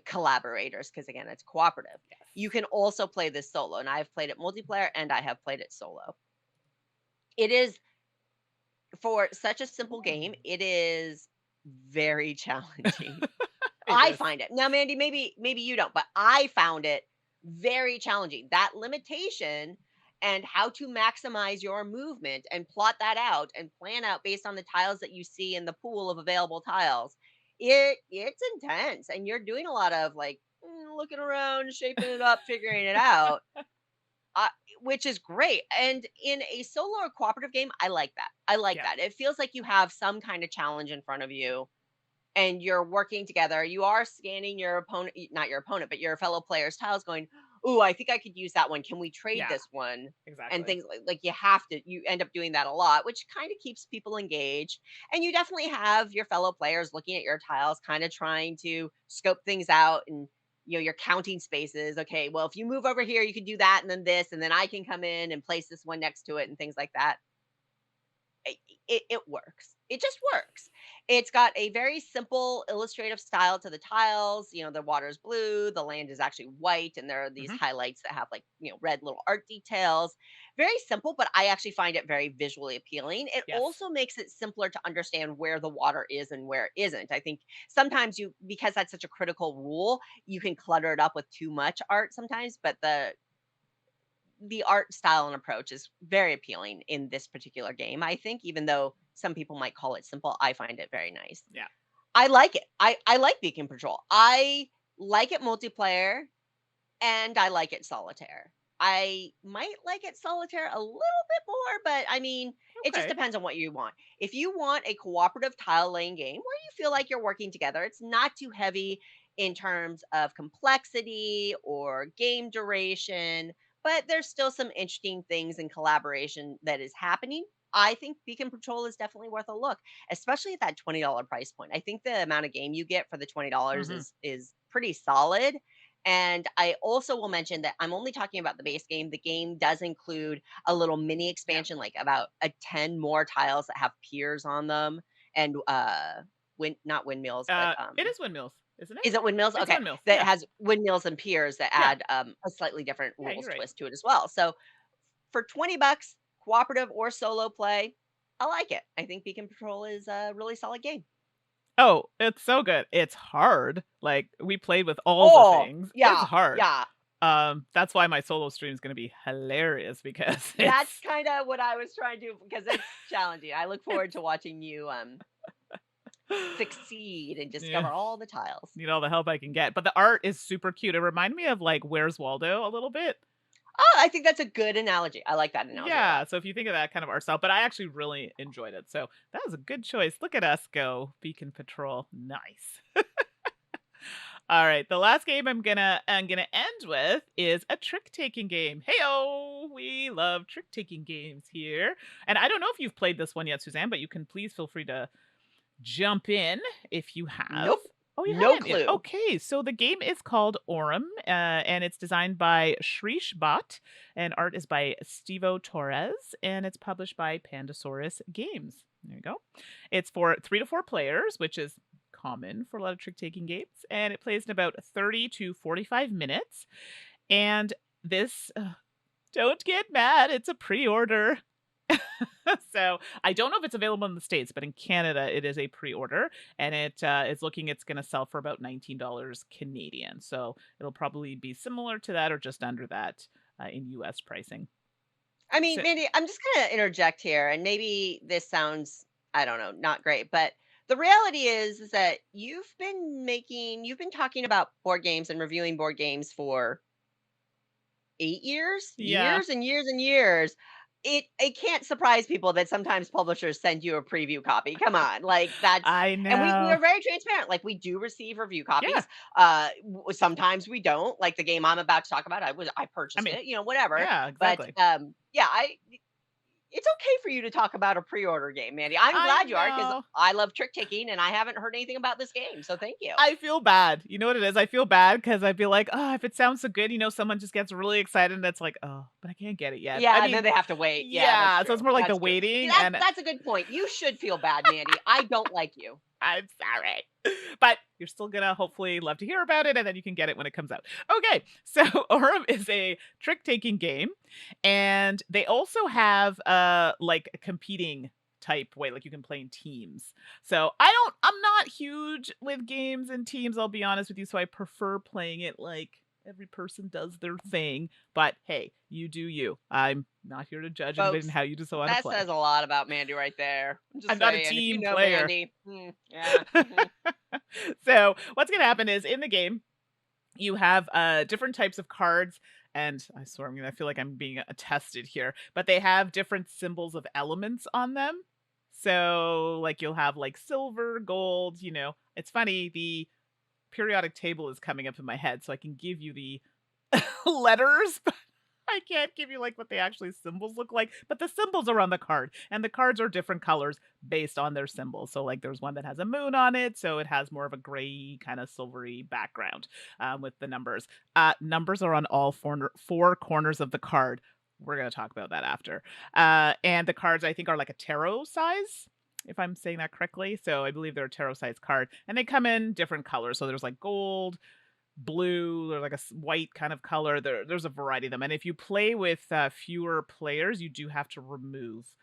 collaborators because again, it's cooperative. You
Yes.
can also play this solo, and I've played it multiplayer and I have played it solo. It is for such a simple game.
Ooh.
It is very challenging.
It
I
is.
find it now, Mandy. Maybe you don't, but I found it very challenging. That limitation and how to maximize your movement and plot that out and plan out based on the tiles that you see in the pool of available tiles. It's intense, and you're doing a lot of like looking around, shaping it up, figuring it out. Uh, which is great. And in a solo or cooperative game, I like that. I like
Yeah.
that. It feels like you have some kind of challenge in front of you and you're working together. You are scanning your opponent, not your opponent, but your fellow player's tiles, going, "Ooh, I think I could use that one. Can we trade
Yeah.
this one?" And
Exactly.
things like you have to. You end up doing that a lot, which kind of keeps people engaged. And you definitely have your fellow players looking at your tiles, kind of trying to scope things out, and you're counting spaces. Okay, well, if you move over here, you can do that, and then this, and then I can come in and place this one next to it, and things like that. It works. It just works. It's got a very simple illustrative style to the tiles. The water is blue, the land is actually white, and there are these
Mhm.
highlights that have like, red little art details. Very simple, but I actually find it very visually appealing. It
Yes.
also makes it simpler to understand where the water is and where it isn't. I think sometimes because that's such a critical rule, you can clutter it up with too much art sometimes, but the art style and approach is very appealing in this particular game. I think even though some people might call it simple, I find it very nice.
Yeah.
I like it. I like Beacon Patrol. I like it multiplayer and I like it solitaire. I might like it solitaire a little bit more, but I mean, it just
Okay.
depends on what you want. If you want a cooperative tile laying game where you feel like you're working together, it's not too heavy in terms of complexity or game duration, but there's still some interesting things in collaboration that is happening. I think Beacon Patrol is definitely worth a look, especially at that $20 price point. I think the amount of game you get for the $20
Mhm.
is pretty solid, and I also will mention that I'm only talking about the base game. The game does include a little mini
Yeah.
expansion, like about 10 more tiles that have piers on them and not windmills, but
It is windmills, isn't it?
is it windmills?
It's
Okay.
windmills.
That
Yeah.
has windmills and piers that
Yeah.
add a slightly different
Yeah, you're
rules
right.
twist to it as well. So for 20 bucks, cooperative or solo play, I like it. I think Beacon Patrol is a really solid game.
Oh, it's so good. It's hard. Like, we played with all the
Oh,
things. It's
yeah,
hard.
yeah.
That's why my solo stream is gonna be hilarious because
That's
it's
kind of what I was trying to because it's challenging. I look forward to
it's
watching you succeed and
yeah,
discover all the tiles.
need all the help I can get. But the art is super cute. It reminded me of, like, Where's Waldo a little bit.
Oh, I think that's a good analogy. I like that analogy a lot.
Yeah, so if you think of that kind of art style, but I actually really enjoyed it. So that was a good choice. Look at us go, Beacon Patrol. Nice. All right, the last game I'm gonna end with is a trick taking game. Heyo, we love trick taking games here, and I don't know if you've played this one yet, Suzanne, but you can please feel free to jump in if you have.
Nope.
Oh, you
No
haven't yet.
clue.
Okay, so the game is called Aurum, and it's designed by Shrish Bhat, and art is by Stevo Torres, and it's published by Pandasaurus Games. There you go. It's for 3 to 4 players, which is common for a lot of trick taking games, and it plays in about 30 to 45 minutes. And this, don't get mad, it's a pre order. So I don't know if it's available in the States, but in Canada it is a pre-order, and it is looking it's going to sell for about $19 Canadian. So it'll probably be similar to that or just under that in US pricing.
I mean,
So
Mandy, I'm just going to interject here, and maybe this sounds, I don't know, not great, but the reality is that you've been talking about board games and reviewing board games for 8 years?
yeah,
Years and years and years. It can't surprise people that sometimes publishers send you a preview copy. Come on, like, that's
I
and we
know.
are very transparent, like, we do receive review
Yeah,
copies, sometimes we don't, like, the game I'm about to talk about, I
I
purchased
mean,
it, whatever,
yeah,
but,
exactly.
yeah, I it's okay for you to talk about a pre-order game, Mandy. I'm
I
glad you are because
know.
I love trick taking, and I haven't heard anything about this game, so thank you.
I feel bad. You know what it is? I feel bad because I'd be like, oh, if it sounds so good, someone just gets really excited and it's like, oh, but I can't get it yet. I
Yeah, and then
mean,
they have to wait. Yeah, that's
yeah. So it's
true.
more like the
That's true.
waiting
Yeah, that's
and
that's a good point. You should feel bad, Mandy. I don't like you.
I'm sorry. But you're still gonna hopefully love to hear about it, and then you can get it when it comes out. Okay, so Aurum is a trick-taking game, and they also have like a competing type way, like you can play in teams. So I'm not huge with games and teams, I'll be honest with you. So I prefer playing it like every person does their thing. But hey, you do you. I'm not here to judge anybody and
Folks,
how you just want to
that
play.
says a lot about Mandy right there. I'm just
I'm not a
saying, if you
team
know
player.
Mandy, yeah,
So what's gonna happen is in the game you have different types of cards, and I swear I feel like I'm being tested here, but they have different symbols of elements on them. So like you'll have like silver, gold. It's funny, the periodic table is coming up in my head, so I can give you the letters. I can't give you like what they actually symbols look like, but the symbols are on the card, and the cards are different colors based on their symbols. So, like, there's one that has a moon on it, so it has more of a gray, kind of silvery background with the numbers. Numbers are on all four corners of the card. We're gonna talk about that after. And the cards, I think, are like a tarot size. if I'm saying that correctly. So I believe they're a tarot size card, and they come in different colors. So there's like gold, blue, or like a white kind of color. There's a variety of them. And if you play with fewer players, you do have to remove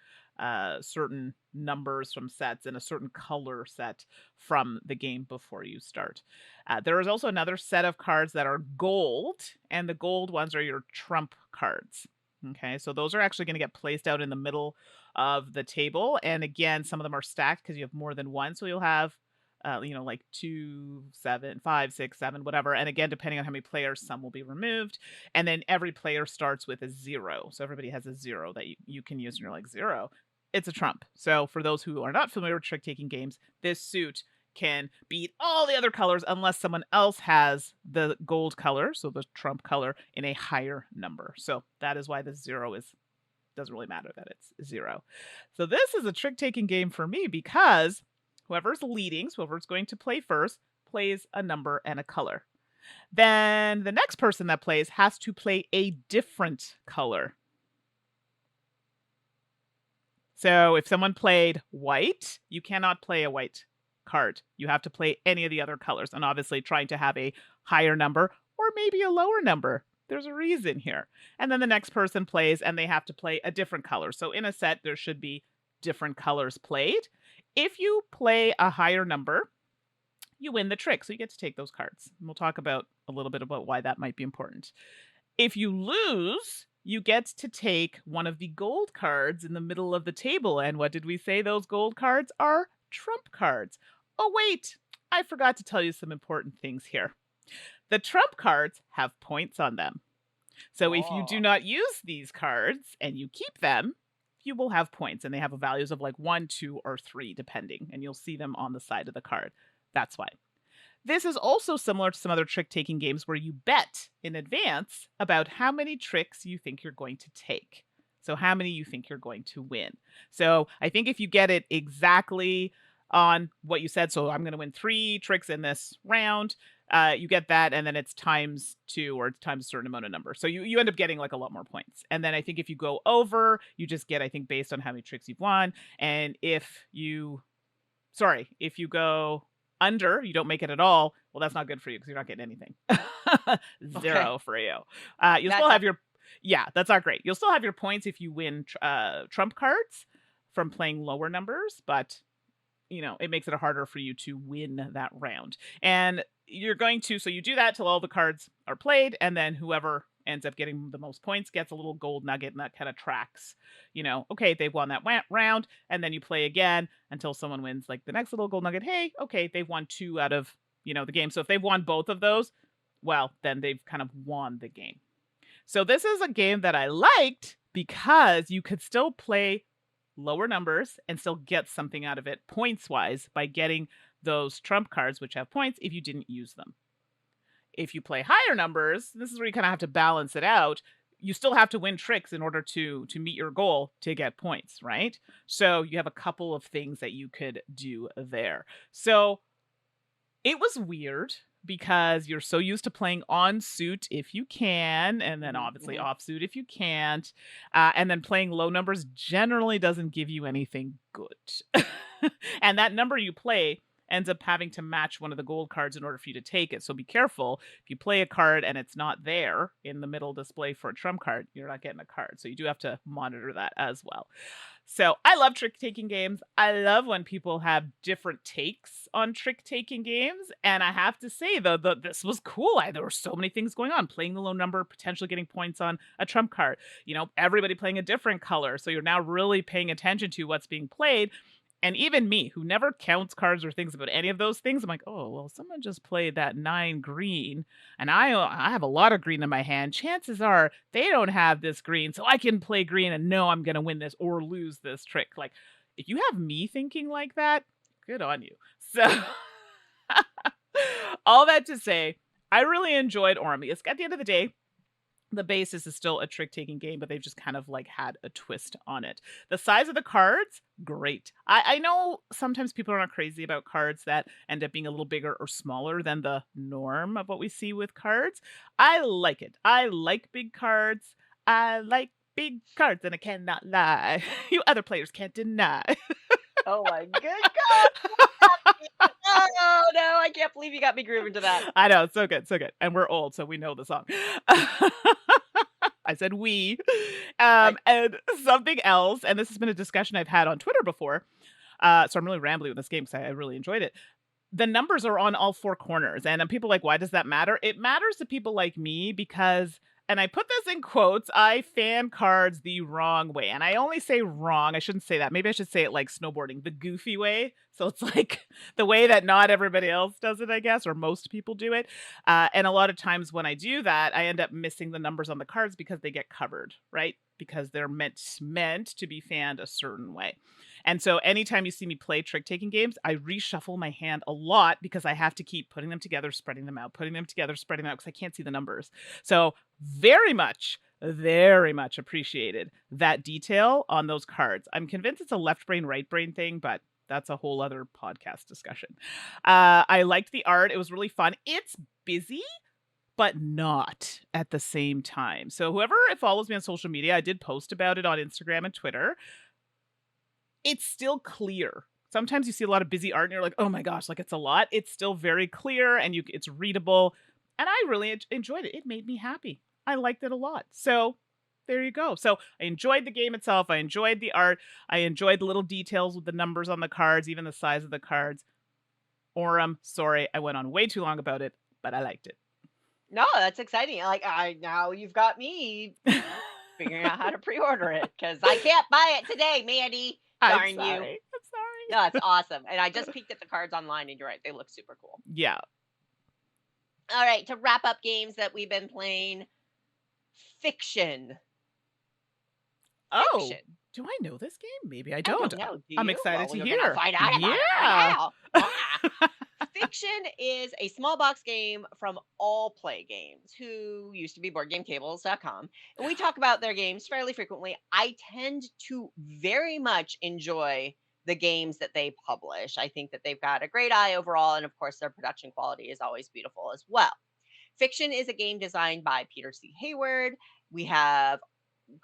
certain numbers from sets and a certain color set from the game before you start. There is also another set of cards that are gold, and the gold ones are your trump cards. Okay, so those are actually going to get placed out in the middle of the table. And again, some of them are stacked because you have more than one. So you'll have like 2, 7, 5, 6, 7, whatever. And again, depending on how many players, some will be removed. And then every player starts with a 0. So everybody has a 0 that you can use. And you're like, 0, it's a trump. So for those who are not familiar with trick taking games, this suit can beat all the other colors unless someone else has the gold color, so the trump color, in a higher number. So that is why the 0 doesn't really matter that it's 0. So this is a trick taking game for me because whoever's leading, so whoever's going to play first, plays a number and a color. Then the next person that plays has to play a different color. So if someone played white, you cannot play a white card. You have to play any of the other colors, and obviously trying to have a higher number or maybe a lower number. There's a reason here. And then the next person plays and they have to play a different color. So in a set, there should be different colors played. If you play a higher number, you win the trick. So you get to take those cards. And we'll talk about a little bit about why that might be important. If you lose, you get to take one of the gold cards in the middle of the table. And what did we say those gold cards are? Trump cards. Oh, wait, I forgot to tell you some important things here. The trump cards have points on them. So if you do
Oh.
not use these cards and you keep them, you will have points, and they have values of like 1, 2, or 3, depending, and you'll see them on the side of the card. That's why. This is also similar to some other trick-taking games where you bet in advance about how many tricks you think you're going to take. So how many you think you're going to win. So I think if you get it exactly on what you said, so I'm going to win 3 tricks in this round, you get that, and then it's times 2 or times a certain amount of number. So you end up getting like a lot more points. And then I think if you go over, you just get, I think, based on how many tricks you've won. And if you go under, you don't make it at all. Well, that's not good for you because you're not getting anything.
Okay.
0 for you. You'll still
That's
have your, yeah, that's not great. You'll still have your points if you win trump cards from playing lower numbers, but it makes it harder for you to win that round. And you're going to, so you do that till all the cards are played, and then whoever ends up getting the most points gets a little gold nugget, and that kind of tracks, okay, they've won that round, and then you play again until someone wins like the next little gold nugget. Hey, okay, they've won 2 out of, the game. So if they've won both of those, well, then they've kind of won the game. So this is a game that I liked because you could still play lower numbers and still get something out of it points wise by getting those trump cards, which have points if you didn't use them. If you play higher numbers, this is where you kind of have to balance it out. You still have to win tricks in order to meet your goal to get points, right? So you have a couple of things that you could do there. So it was weird because you're so used to playing on suit if you can, and then
Mhm,
obviously
mhm.
off suit if you can't. And then playing low numbers generally doesn't give you anything good. And that number you play ends up having to match one of the gold cards in order for you to take it. So be careful. If you play a card and it's not there in the middle display for a trump card, you're not getting a card. So you do have to monitor that as well. So I love trick taking games. I love when people have different takes on trick taking games. And I have to say, though, this was cool. There were so many things going on, playing the low number, potentially getting points on a trump card, everybody playing a different color. So you're now really paying attention to what's being played. And even me, who never counts cards or thinks about any of those things, I'm like, oh, well, someone just played that 9 green, and I have a lot of green in my hand. Chances are they don't have this green, so I can play green and know I'm going to win this or lose this trick. Like, if you have me thinking like that, good on you. So, all that to say, I really enjoyed Ormy. At the end of the day, the basis is still a trick taking game, but they've just kind of like had a twist on it. The size of the cards, great. I know sometimes people are not crazy about cards that end up being a little bigger or smaller than the norm of what we see with cards. I like it. I like big cards. I like big cards, and I cannot lie. You other players can't deny.
Oh my good God. Oh no, I can't believe you got me grooving to that.
I know, it's so good, so good. And we're old, so we know the song. I said we.
Like,
And something else, and this has been a discussion I've had on Twitter before. So I'm really rambling with this game because I really enjoyed it. The numbers are on all four corners, and people are like, why does that matter? It matters to people like me because, and I put this in quotes, I fan cards the wrong way. And I only say wrong, I shouldn't say that. Maybe I should say it like snowboarding, the goofy way. So it's like the way that not everybody else does it, I guess, or most people do it. And a lot of times when I do that, I end up missing the numbers on the cards because they get covered, right? Because they're meant to be fanned a certain way. And so anytime you see me play trick taking games, I reshuffle my hand a lot because I have to keep putting them together, spreading them out, putting them together, spreading them out because I can't see the numbers. So very much appreciated that detail on those cards. I'm convinced it's a left brain, right brain thing, but that's a whole other podcast discussion. I liked the art. It was really fun. It's busy, but not at the same time. So whoever follows me on social media, I did post about it on Instagram and Twitter. It's still clear. Sometimes you see a lot of busy art and you're like, "Oh my gosh, like it's a lot." It's still very clear and it's readable, and I really enjoyed it. It made me happy. I liked it a lot. So, there you go. So, I enjoyed the game itself. I enjoyed the art. I enjoyed the little details with the numbers on the cards, even the size of the cards. Orem, sorry, I went on way too long about it, but I liked it.
no, that's exciting. Like, I now you've got me figuring out how to pre-order it because I can't buy it today, Mandy.
I'm
Darn you.
sorry. I'm
No, it's
sorry.
awesome. And I just peeked at the cards online, and you're right, they look super cool.
Yeah.
All right, to wrap up games that we've been playing, fiction.
Oh,
Fiction.
do I know this game? Maybe I
I
don't.
don't know. Do
I'm
you?
excited
Well,
to
we're gonna
hear.
find out about it right
Yeah.
now. Fiction is a small box game from All Play Games, who used to be BoardGameTables.com, and we talk about their games fairly frequently. I tend to very much enjoy the games that they publish. I think that they've got a great eye overall, and of course, their production quality is always beautiful as well. Fiction is a game designed by Peter C. Hayward. We have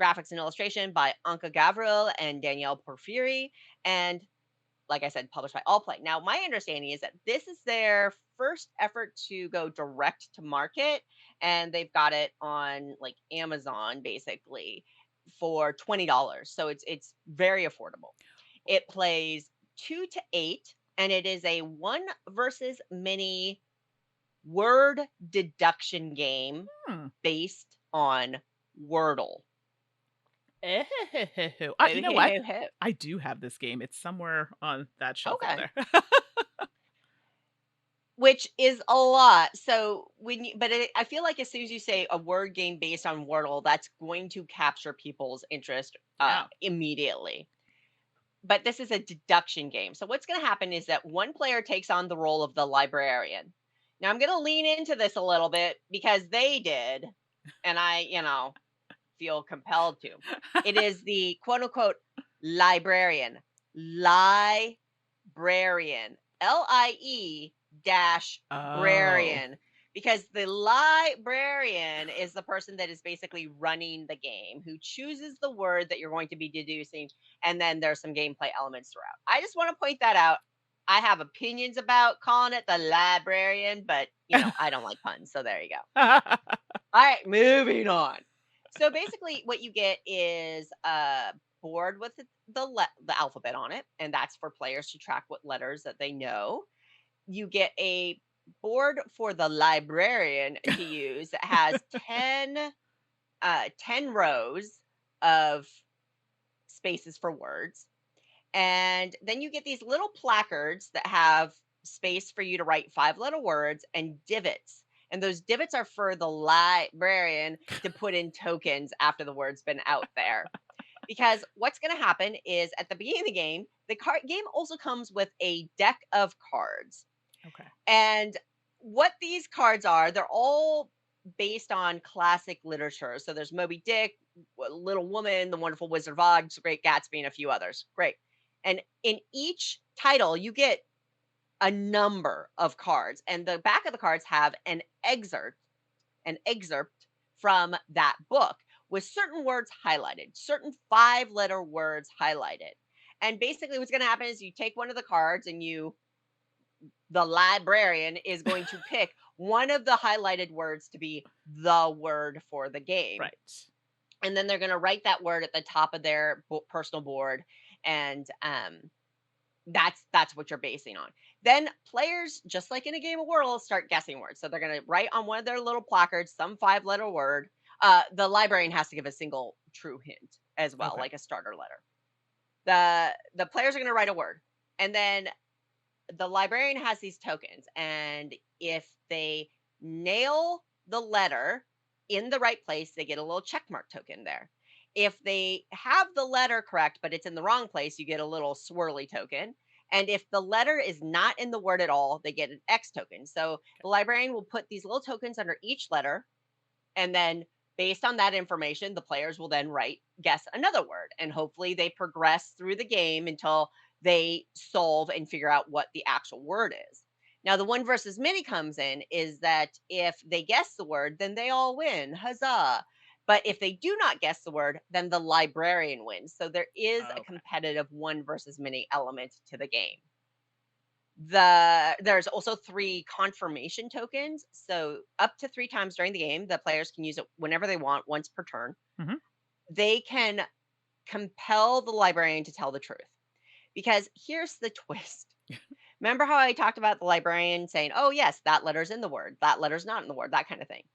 graphics and illustration by Anka Gavril and Danielle Porfiri, and like I said, published by Allplay. Now, my understanding is that this is their first effort to go direct to market, and they've got it on like Amazon basically for $20. So it's very affordable. It plays 2 to 8, and it is a one versus many word deduction game
Hmm.
based on Wordle.
You know what? I do have this game. It's somewhere on that shelf up
Okay.
there.
Which is a lot. So when you, but I feel like as soon as you say a word game based on Wordle, that's going to capture people's interest
Yeah.
immediately. But this is a deduction game. So what's going to happen is that one player takes on the role of the librarian. Now I'm going to lean into this a little bit because they did, and I, feel compelled to. It is the quote unquote librarian, librarian, LIE dash
Oh.
brarian, because the librarian is the person that is basically running the game, who chooses the word that you're going to be deducing, and then there's some gameplay elements throughout. I just want to point that out. I have opinions about calling it the librarian, but I don't like puns, so there you go. All right, moving on. So basically, what you get is a board with the alphabet on it, and that's for players to track what letters that they know. You get a board for the librarian to use that has 10 rows of spaces for words. And then you get these little placards that have space for you to write 5-letter words and divots. And those divots are for the librarian to put in tokens after the word's been out there. Because what's going to happen is at the beginning of the game, the card game also comes with a deck of cards.
Okay.
And what these cards are, they're all based on classic literature. So there's Moby Dick, Little Woman, The Wonderful Wizard of Oz, Great Gatsby, and a few others. Great. And in each title, you get a number of cards, and the back of the cards have an excerpt from that book with certain words highlighted, certain 5-letter words highlighted. And basically what's going to happen is you take one of the cards and the librarian is going to pick one of the highlighted words to be the word for the game.
Right.
And then they're going to write that word at the top of their personal board. And that's what you're basing on. Then players, just like in a game of World, start guessing words. So they're going to write on one of their little placards some 5-letter word. The librarian has to give a single true hint as well,
Okay.
like a starter letter. The players are going to write a word, and then the librarian has these tokens, and if they nail the letter in the right place, they get a little check mark token there. If they have the letter correct, but it's in the wrong place, you get a little swirly token. And if the letter is not in the word at all, they get an X token. So the librarian will put these little tokens under each letter. And then based on that information, the players will then guess another word. And hopefully they progress through the game until they solve and figure out what the actual word is. Now, the one versus many comes in is that if they guess the word, then they all win. Huzzah. But if they do not guess the word, then the librarian wins. So there is a
Okay.
competitive one versus many element to the game. There's also 3 confirmation tokens. So up to 3 times during the game, the players can use it whenever they want, once per turn.
Mhm.
They can compel the librarian to tell the truth. Because here's the twist. Remember how I talked about the librarian saying, "Oh yes, that letter's in the word, that letter's not in the word," that kind of thing.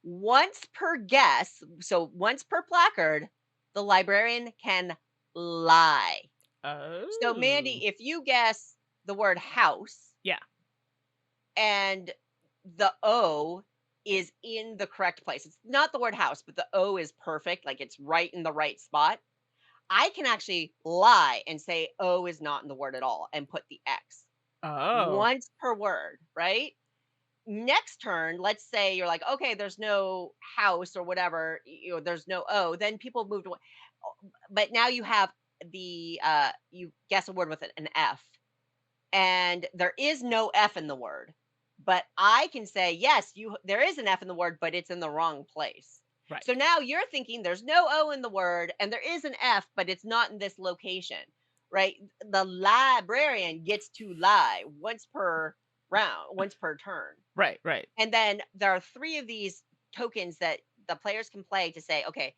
Once per guess, so once per placard, the librarian can lie. So
Oh.
Mandy, if you guess the word house,
Yeah.
and the O is in the correct place. It's not the word house, but the O is perfect, like it's right in the right spot. I can actually lie and say O is not in the word at all and put the X
Oh.
once per word, right? Next turn, let's say you're like, okay, there's no house or whatever, there's no O, then people moved away. But now you have you guess a word with an F, and there is no F in the word. But I can say, yes, there is an F in the word, but it's in the wrong place. So
Right.
now you're thinking there's no O in the word and there is an F, but it's not in this location, right? The librarian gets to lie once per round, once per turn.
Right, right.
And then there are 3 of these tokens that the players can play to say, okay,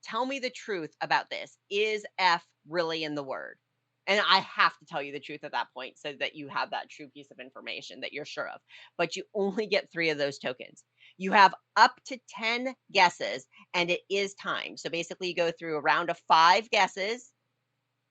tell me the truth about this. Is F really in the word? And I have to tell you the truth at that point so that you have that true piece of information that you're sure of. But you only get 3 of those tokens. You have up to 10 guesses and it is timed. So basically, you go through a round of 5 guesses,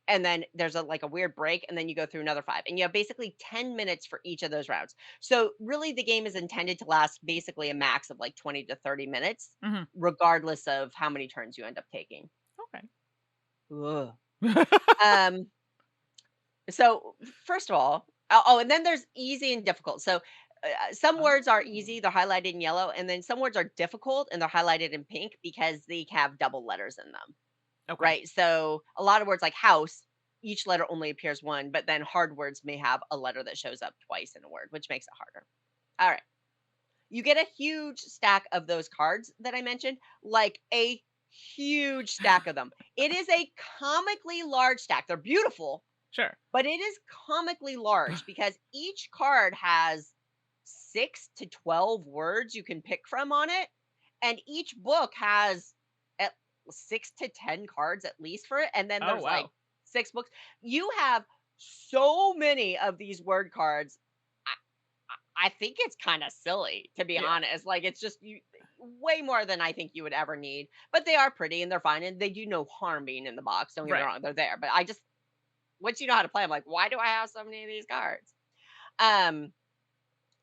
and then there's a weird break, and then you go through another 5, and you have basically 10 minutes for each of those rounds. So really the game is intended to last basically a max of like 20 to 30 minutes,
Mhm.
regardless of how many turns you end up taking.
Okay.
Ugh. um so first of all, and then there's easy and difficult. So some words are
Oh.
easy, they're highlighted in yellow, and then some words are difficult and they're highlighted in pink because they have double letters in them.
Okay.
Right? So a lot of words like house, each letter only appears one, but then hard words may have a letter that shows up twice in a word, which makes it harder. All right. You get a huge stack of those cards that I mentioned, like a huge stack of them. It is a comically large stack. They're beautiful,
Sure.
but it is comically large because each card has 6 to 12 words you can pick from on it. And each book has at 6 to 10 cards at least for it. And then
Oh,
there's like
wow.
6 books. You have so many of these word cards. I think it's kind of silly, to be
Yeah.
honest. Like it's just way more than I think you would ever need. But they are pretty and they're fine and they do no harm being in the box. Don't get me
Right.
wrong, they're there. But I just once you know how to play, I'm like, why do I have so many of these cards? Um,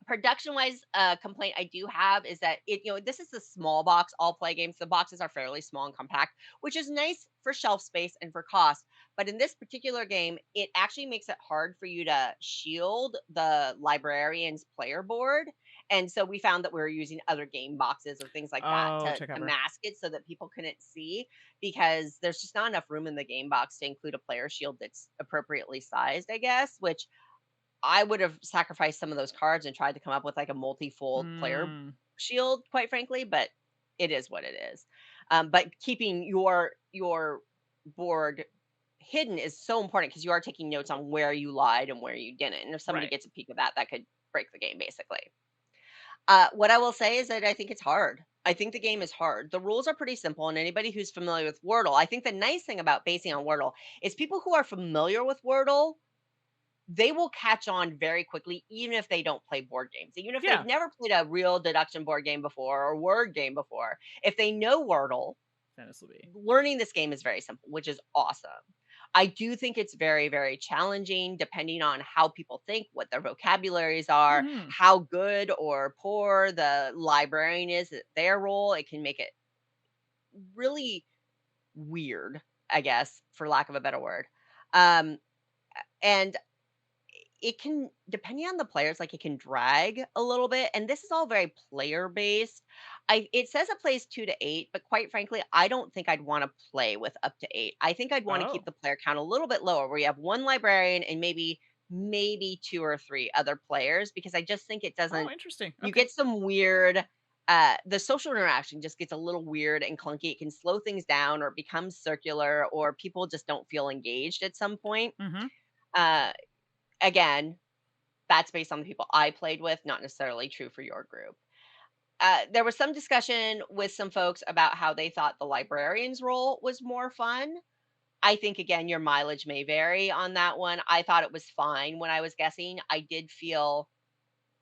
Production wise, complaint I do have is that this is a small box, all play games. The boxes are fairly small and compact, which is nice for shelf space and for cost. But in this particular game, it actually makes it hard for you to shield the librarian's player board. And so we found that we were using other game boxes or things like that
Oh,
to,
check
to
over.
mask it so that people couldn't see, because there's just not enough room in the game box to include a player shield that's appropriately sized, I guess, which I would have sacrificed some of those cards and tried to come up with like a multi-fold player
Mm.
shield, quite frankly, but it is what it is. But keeping your board hidden is so important because you are taking notes on where you lied and where you didn't. And if somebody
Right.
gets a peek of that, that could break the game basically. What I will say is that I think it's hard. I think the game is hard. The rules are pretty simple, and anybody who's familiar with Wordle, I think the nice thing about basing on Wordle is people who are familiar with Wordle, they will catch on very quickly, even if they don't play board games. Even if they've
Yeah.
never played a real deduction board game before or word game before, if they know Wordle,
Then this will be.
learning this game is very simple, which is awesome. I do think it's very, very challenging depending on how people think, what their vocabularies are,
Hmm.
how good or poor the librarian is at their role. It can make it really weird, I guess, for lack of a better word. Um, and it can, depending on the players, like it can drag a little bit. And this is all very player based. It says it plays 2 to 8, but quite frankly, I don't think I'd want to play with up to 8. I think I'd want to keep
Oh.
the player count a little bit lower, where you have one librarian and maybe two or three other players, because I just think it
Oh,
doesn't.
interesting.
You
Okay.
get some weird. The social interaction just gets a little weird and clunky. It can slow things down, or it becomes circular, or people just don't feel engaged at some point.
Mm-hmm.
Uh, Again, that's based on the people I played with, not necessarily true for your group. There was some discussion with some folks about how they thought the librarian's role was more fun. I think, again, your mileage may vary on that one. I thought it was fine when I was guessing. I did feel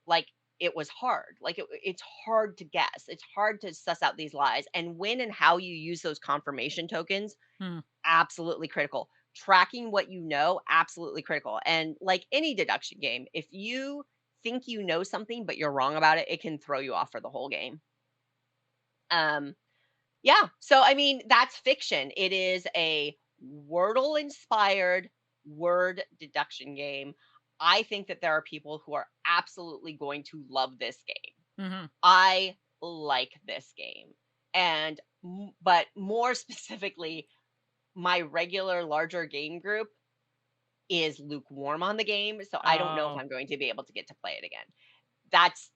like it was hard. Like it's hard to guess. It's hard to suss out these lies. And when and how you use those confirmation tokens,
Hmm.
absolutely critical. Tracking what you know, absolutely critical. And like any deduction game, if you think you know something but you're wrong about it, it can throw you off for the whole game. Um, yeah. So I mean, that's fiction. It is a Wordle inspired word deduction game. I think that there are people who are absolutely going to love this game.
Mm-hmm.
I like this game. And but more specifically, my regular larger game group is lukewarm on the game, so I don't know if
Oh.
I'm going to be able to get to play it again. That's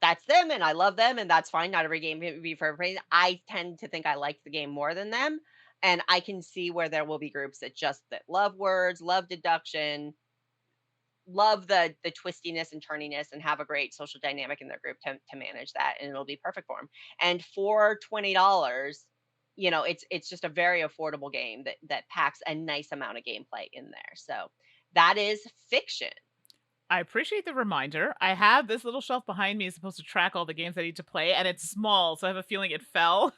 that's them, and I love them, and that's fine. Not every game can be for everybody. I tend to think I like the game more than them, and I can see where there will be groups that love words, love deduction, love the twistiness and turniness, and have a great social dynamic in their group to manage that, and it'll be perfect for them. And for $20, it's just a very affordable game that packs a nice amount of gameplay in there. So that is fiction.
I appreciate the reminder. I have this little shelf behind me is supposed to track all the games I need to play, and it's small, so I have a feeling it fell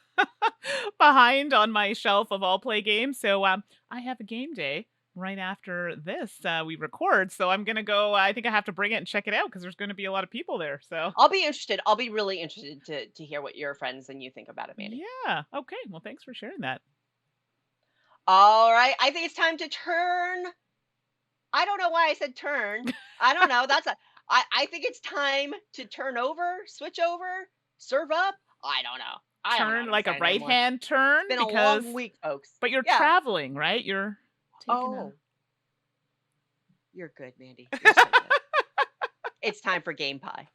behind on my shelf of all play games. So I have a game day right after this we record, so I'm gonna go. I think I have to bring it and check it out because there's going to be a lot of people there. So
I'll be interested. I'll be really interested to hear what your friends and you think about it, Mandy.
yeah, okay. Well, thanks for sharing that.
All right, I think it's time to turn. I don't know why I said turn. I don't know. I think it's time to turn over, switch over, serve up. I don't know. I don't
Turn like a
understand
right
anymore.
hand turn
Been a
because,
long week, folks.
but you're
Yeah.
traveling, right? You're taking a.
Oh, you're good, Mandy. You're so good. It's time for game pie.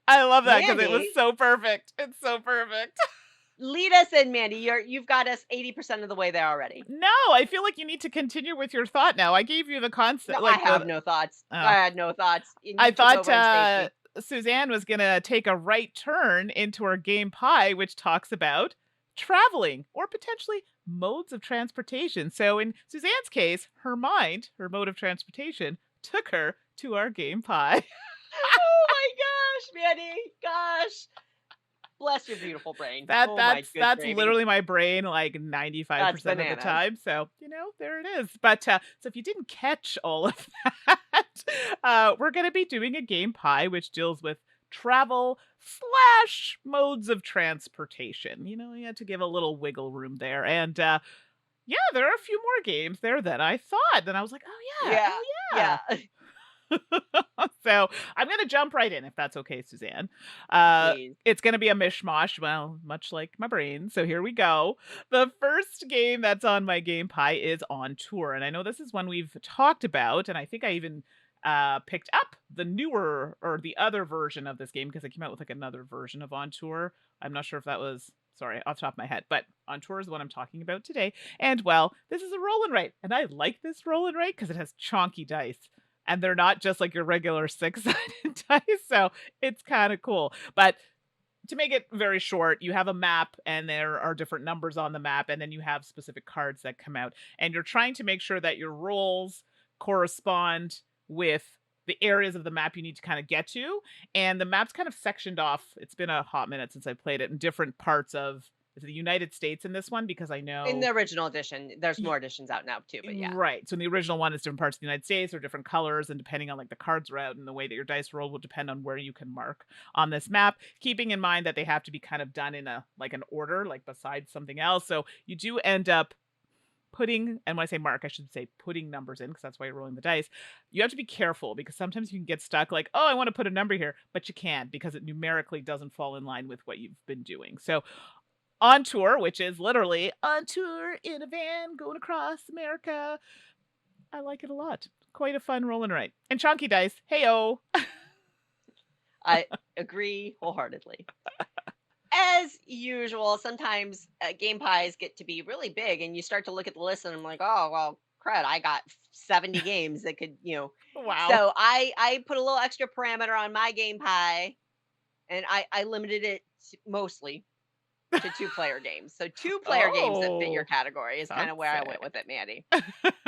I love that because it was
Mandy,
so perfect. It's so perfect.
lead us in, Mandy. You've got us 80% of the way there already.
No, I feel like you need to continue with your thought now. I gave you the
No,
concept,
I
like
have
the.
no thoughts. I
Oh,
had no thoughts. And
I
you took
thought
over and saved me.
Suzanne was gonna take a right turn into our game pie, which talks about traveling or potentially modes of transportation. So in Suzanne's case, her mind, her mode of transportation, took her to our game pie.
Oh my gosh, Mandy. Gosh. Bless your beautiful brain.
That
Oh my
that's
good
that's
gravy.
literally my brain like
That's
95% of the
bananas.
time. So, there it is. But so if you didn't catch all of that, we're going to be doing a game pie which deals with travel slash modes of transportation. You had to give a little wiggle room there. And yeah, there are a few more games there that I thought. Then I was like, oh yeah,
Yeah.
oh
Yeah.
yeah. So I'm going to jump right in if that's okay, Suzanne.
Please.
It's going to be a mishmash, well, much like my brain. So here we go. The first game that's on my game pie is On Tour. And I know this is one we've talked about. And I think I even picked up the newer or the other version of this game because it came out with like another version of On Tour. I'm not sure if that was Sorry, off the top of my head, but On Tour is what I'm talking about today. And well, this is a roll and write, and I like this roll and write because it has chonky dice, and they're not just like your regular six-sided dice, so it's kind of cool. But to make it very short, you have a map and there are different numbers on the map, and then you have specific cards that come out, and you're trying to make sure that your rolls correspond with the areas of the map you need to kind of get to. And the map's kind of sectioned off. It's been a hot minute since I played it, in different parts of, is it the United States in this one? Because I
In the
know
original edition, there's more editions out now too, but yeah.
right. So in the original one, it's different parts of the United States or different colors, and depending on like the cards route and the way that your dice roll will depend on where you can mark on this map. Keeping in mind that they have to be kind of done in a like an order, like besides something else. So you do end up putting, and when I say mark, I should say putting numbers in because that's why you're rolling the dice. You have to be careful because sometimes you can get stuck like, oh, I want to put a number here, but you can't because it numerically doesn't fall in line with what you've been doing. So On Tour, which is literally on tour in a van going across America. I like it a lot. Quite a fun roll and write. And chonky dice. Hey-oh.
I agree wholeheartedly. As usual, sometimes game pies get to be really big, and you start to look at the list, and I'm like, oh well, crud, I got 70 games that could,
Wow.
So I put a little extra parameter on my game pie, and I limited it mostly to 2-player games. So 2-player games that fit your
Oh,
category is kind of where I
fancy.
went with it, Mandy.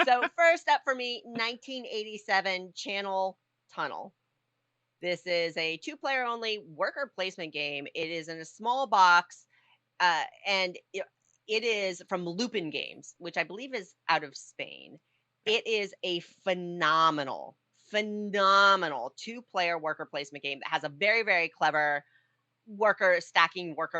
So first up for me, 1987 Channel Tunnel. This is a 2-player only worker placement game. It is in a small box, and it is from Lupin Games, which I believe is out of Spain. It is a phenomenal 2-player worker placement game that has a very, very clever worker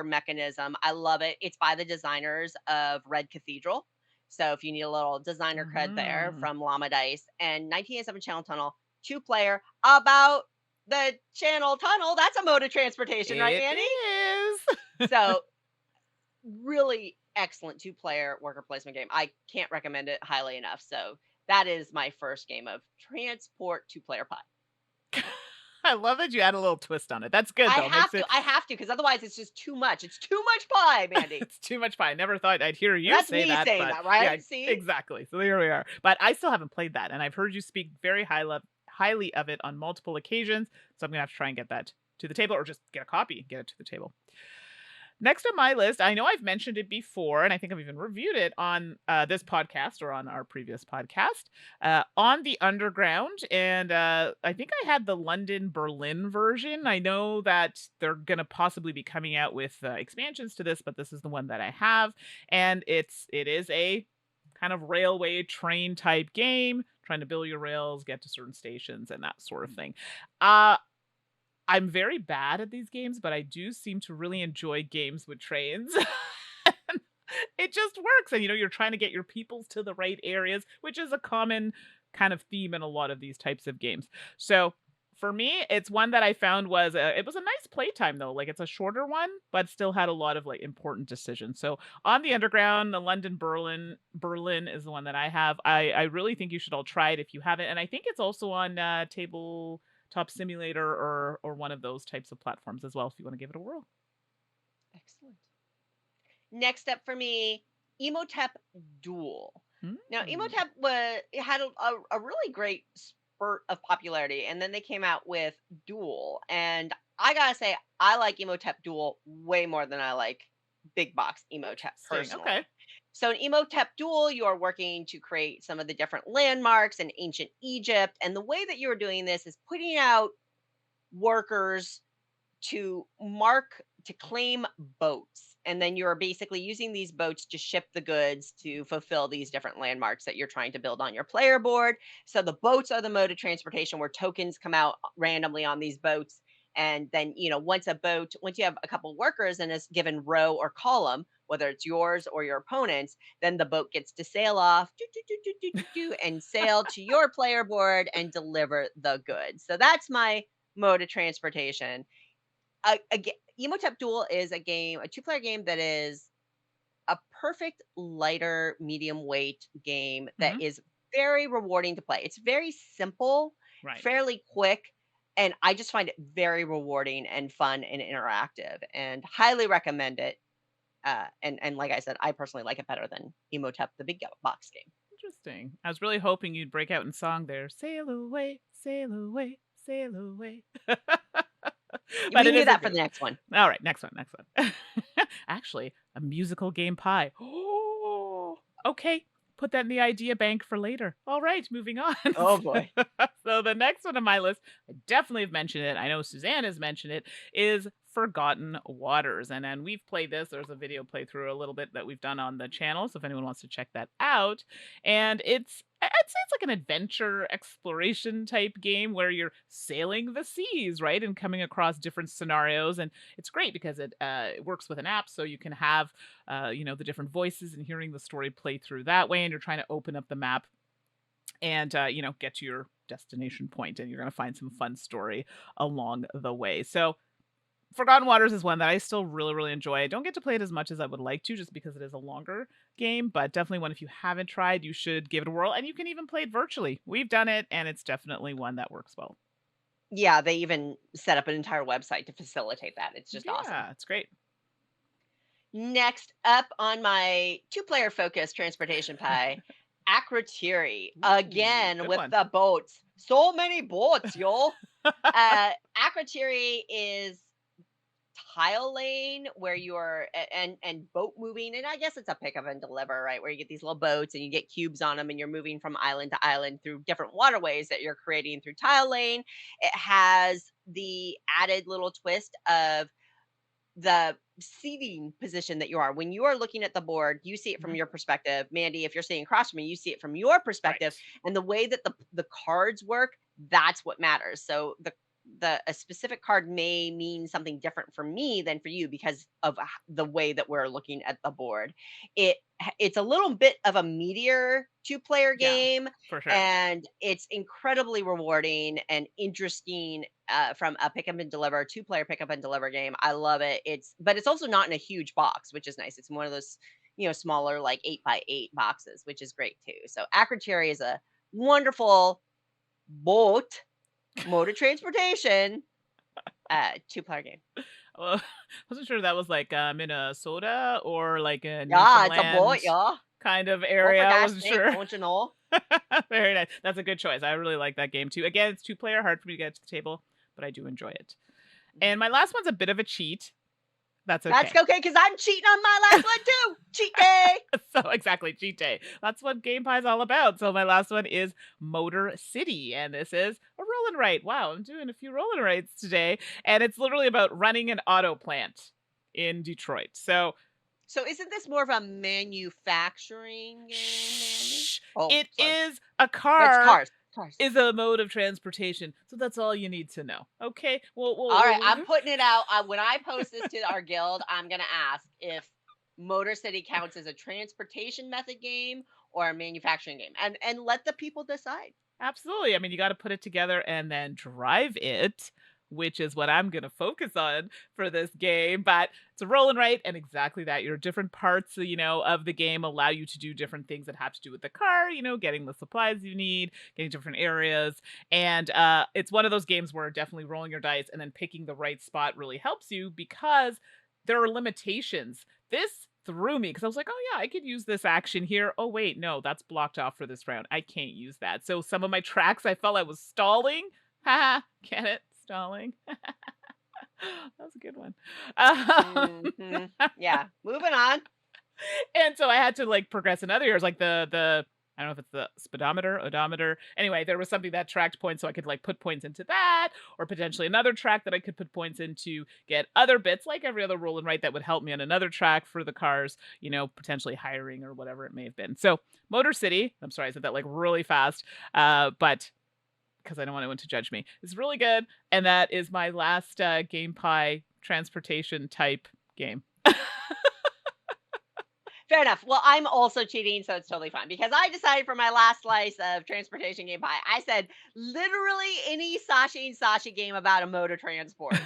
mechanism. I love it. It's by the designers of Red Cathedral. So if you need a little designer cred there
Mhm.
from Llama Dice, and 1987 Channel Tunnel, 2-player about the Channel Tunnel. That's a mode of transportation, right,
It
Annie?
is.
So really excellent 2-player worker placement game. I can't recommend it highly enough. So that is my first game of transport 2-player pie.
I love that you add a little twist on it. That's good though. Makes it
I have to, because otherwise it's just too much. It's too much pie, Mandy.
it's too much pie. I never thought I'd hear you
That's
say
me
that,
saying
but
that,
yeah,
right? See?
exactly. So there we are. But I still haven't played that, and I've heard you speak very highly of it on multiple occasions. So I'm gonna have to try and get that to the table, or just get a copy, get it to the table. Next on my list, I know I've mentioned it before, and I think I've even reviewed it on this podcast or on our previous podcast, on the Underground. And I think I had the London Berlin version. I know that they're going to possibly be coming out with expansions to this, but this is the one that I have. And it is a kind of railway train type game, trying to build your rails, get to certain stations, and that sort of thing. Uh, I'm very bad at these games, but I do seem to really enjoy games with trains. It just works. And you're trying to get your peoples to the right areas, which is a common kind of theme in a lot of these types of games. So for me, it's one that I found it was a nice playtime though. Like it's a shorter one, but still had a lot of like important decisions. So on the Underground, the London Berlin is the one that I have. I really think you should all try it if you haven't. And I think it's also on Tabletop Simulator or one of those types of platforms as well if you want to give it a whirl.
Excellent. Next up for me, Emotep Duel. Now,
Mm.
Emotep it had a really great spurt of popularity, and then they came out with Duel. And I gotta say, I like Emotep Duel way more than I like big box Emotep
Interesting. Okay.
personally. So in Emotep Duel, you are working to create some of the different landmarks in ancient Egypt. And the way that you're doing this is putting out workers to claim boats, and then you're basically using these boats to ship the goods to fulfill these different landmarks that you're trying to build on your player board. So the boats are the mode of transportation where tokens come out randomly on these boats, and then once you have a couple workers in a given row or column, whether it's yours or your opponent's, then the boat gets to sail off and sail to your player board and deliver the goods. So that's my mode of transportation. Emotep Duel is a 2-player game that is a perfect lighter, medium weight game that
Hmm.
is very rewarding to play. It's very simple,
Right.
fairly quick, and I just find it very rewarding and fun and interactive, and highly recommend it. And like I said, I personally like it better than Emotep, the big box game.
Interesting. I was really hoping you'd break out in song there. Sail away, sail away, sail away. But
We
it
can do
is a
that for
good
the next one.
one. All right, next one, next one. Actually, a musical game pie. Oh, okay. Put that in the idea bank for later. All right, moving on.
Oh boy.
So the next one on my list, I definitely have mentioned it. I know Suzanne has mentioned it, is Forgotten Waters. And then we've played this. There's a video playthrough a little bit that we've done on the channel. So if anyone wants to check that out. And I'd say it's like an adventure exploration type game where you're sailing the seas, right? And coming across different scenarios. And it's great because it works with an app. So you can have, the different voices and hearing the story play through that way. And you're trying to open up the map and get to your destination point, and you're going to find some fun story along the way. So Forgotten Waters is one that I still really, really enjoy. I don't get to play it as much as I would like to just because it is a longer game, but definitely one if you haven't tried, you should give it a whirl. And you can even play it virtually. We've done it, and it's definitely one that works well.
Yeah, they even set up an entire website to facilitate that. It's just awesome.
Yeah, it's great.
Next up on my two-player focused transportation pie, Akrotiri.
Ooh,
Again
good
with
one.
the boats. So many boats, y'all. Akrotiri is tile lane where you're and boat moving, and I guess it's a pick up and deliver, right, where you get these little boats and you get cubes on them and you're moving from island to island through different waterways that you're creating through tile lane. It has the added little twist of the seating position that you are. When you are looking at the board, you see it from
Mhm.
your perspective. Mandy, if you're sitting across from me, you see it from your perspective.
Right.
And the way that the cards work, that's what matters. So the a specific card may mean something different for me than for you because of the way that we're looking at the board. It's a little bit of a meatier two-player
Yeah,
game,
for sure.
and it's incredibly rewarding and interesting, from a pick up and deliver, two-player pick up and deliver game. I love it. But it's also not in a huge box, which is nice. It's one of those, smaller, like 8x8 boxes, which is great too. So Akrotiri is a wonderful boat mode of transportation, two-player game.
Well, I wasn't sure that was like Minnesota or like a
Yeah, it's a boat,
Newfoundland
yeah.
kind of
Well, for
area. I
God's
wasn't
sake,
sure.
don't you know?
Very nice. That's a good choice. I really like that game too. Again, it's two-player, hard for me to get to the table, but I do enjoy it. And my last one's a bit of a cheat. That's
That's
okay.
okay because I'm cheating on my last one too. Cheat day.
So exactly, cheat day. That's what Game Pie is all about. So my last one is Motor City, and this is a roll and write. Wow, I'm doing a few roll and writes today, and it's literally about running an auto plant in Detroit. So
So isn't this more of a manufacturing game, Mandy?
shh,
Oh,
it
sorry.
is a
It's
car
cars. Cars.
is a mode of transportation. So that's all you need to know. Okay, well,
All right, I'm putting it out. When I post this to our guild, I'm gonna ask if Motor City counts as a transportation method game or a manufacturing game, and let the people decide.
absolutely. I mean, you got to put it together and then drive it, which is what I'm going to focus on for this game. But it's a roll and write, and exactly that. Your different parts, of the game allow you to do different things that have to do with the car. Getting the supplies you need, getting different areas, and it's one of those games where definitely rolling your dice and then picking the right spot really helps you because there are limitations. This threw me because I was like, oh yeah, I could use this action here. Oh wait, no, that's blocked off for this round. I can't use that. So some of my tracks I felt I was stalling. Haha, get it? Stalling. That was a good one.
Hmm. Yeah. Moving on.
And so I had to like progress in other years, like the I don't know if it's the speedometer, odometer. Anyway, there was something that tracked points, so I could like put points into that, or potentially another track that I could put points into, get other bits like every other roll and write that would help me on another track for the cars, potentially hiring or whatever it may have been. So Motor City, I'm sorry, I said that like really fast, but because I don't want anyone to judge me, it's really good, and that is my last Game Pie transportation type game.
Fair enough. Well, I'm also cheating, so it's totally fine because I decided for my last slice of transportation game pie, I said literally any Sashi and Sashi game about a mode of transport.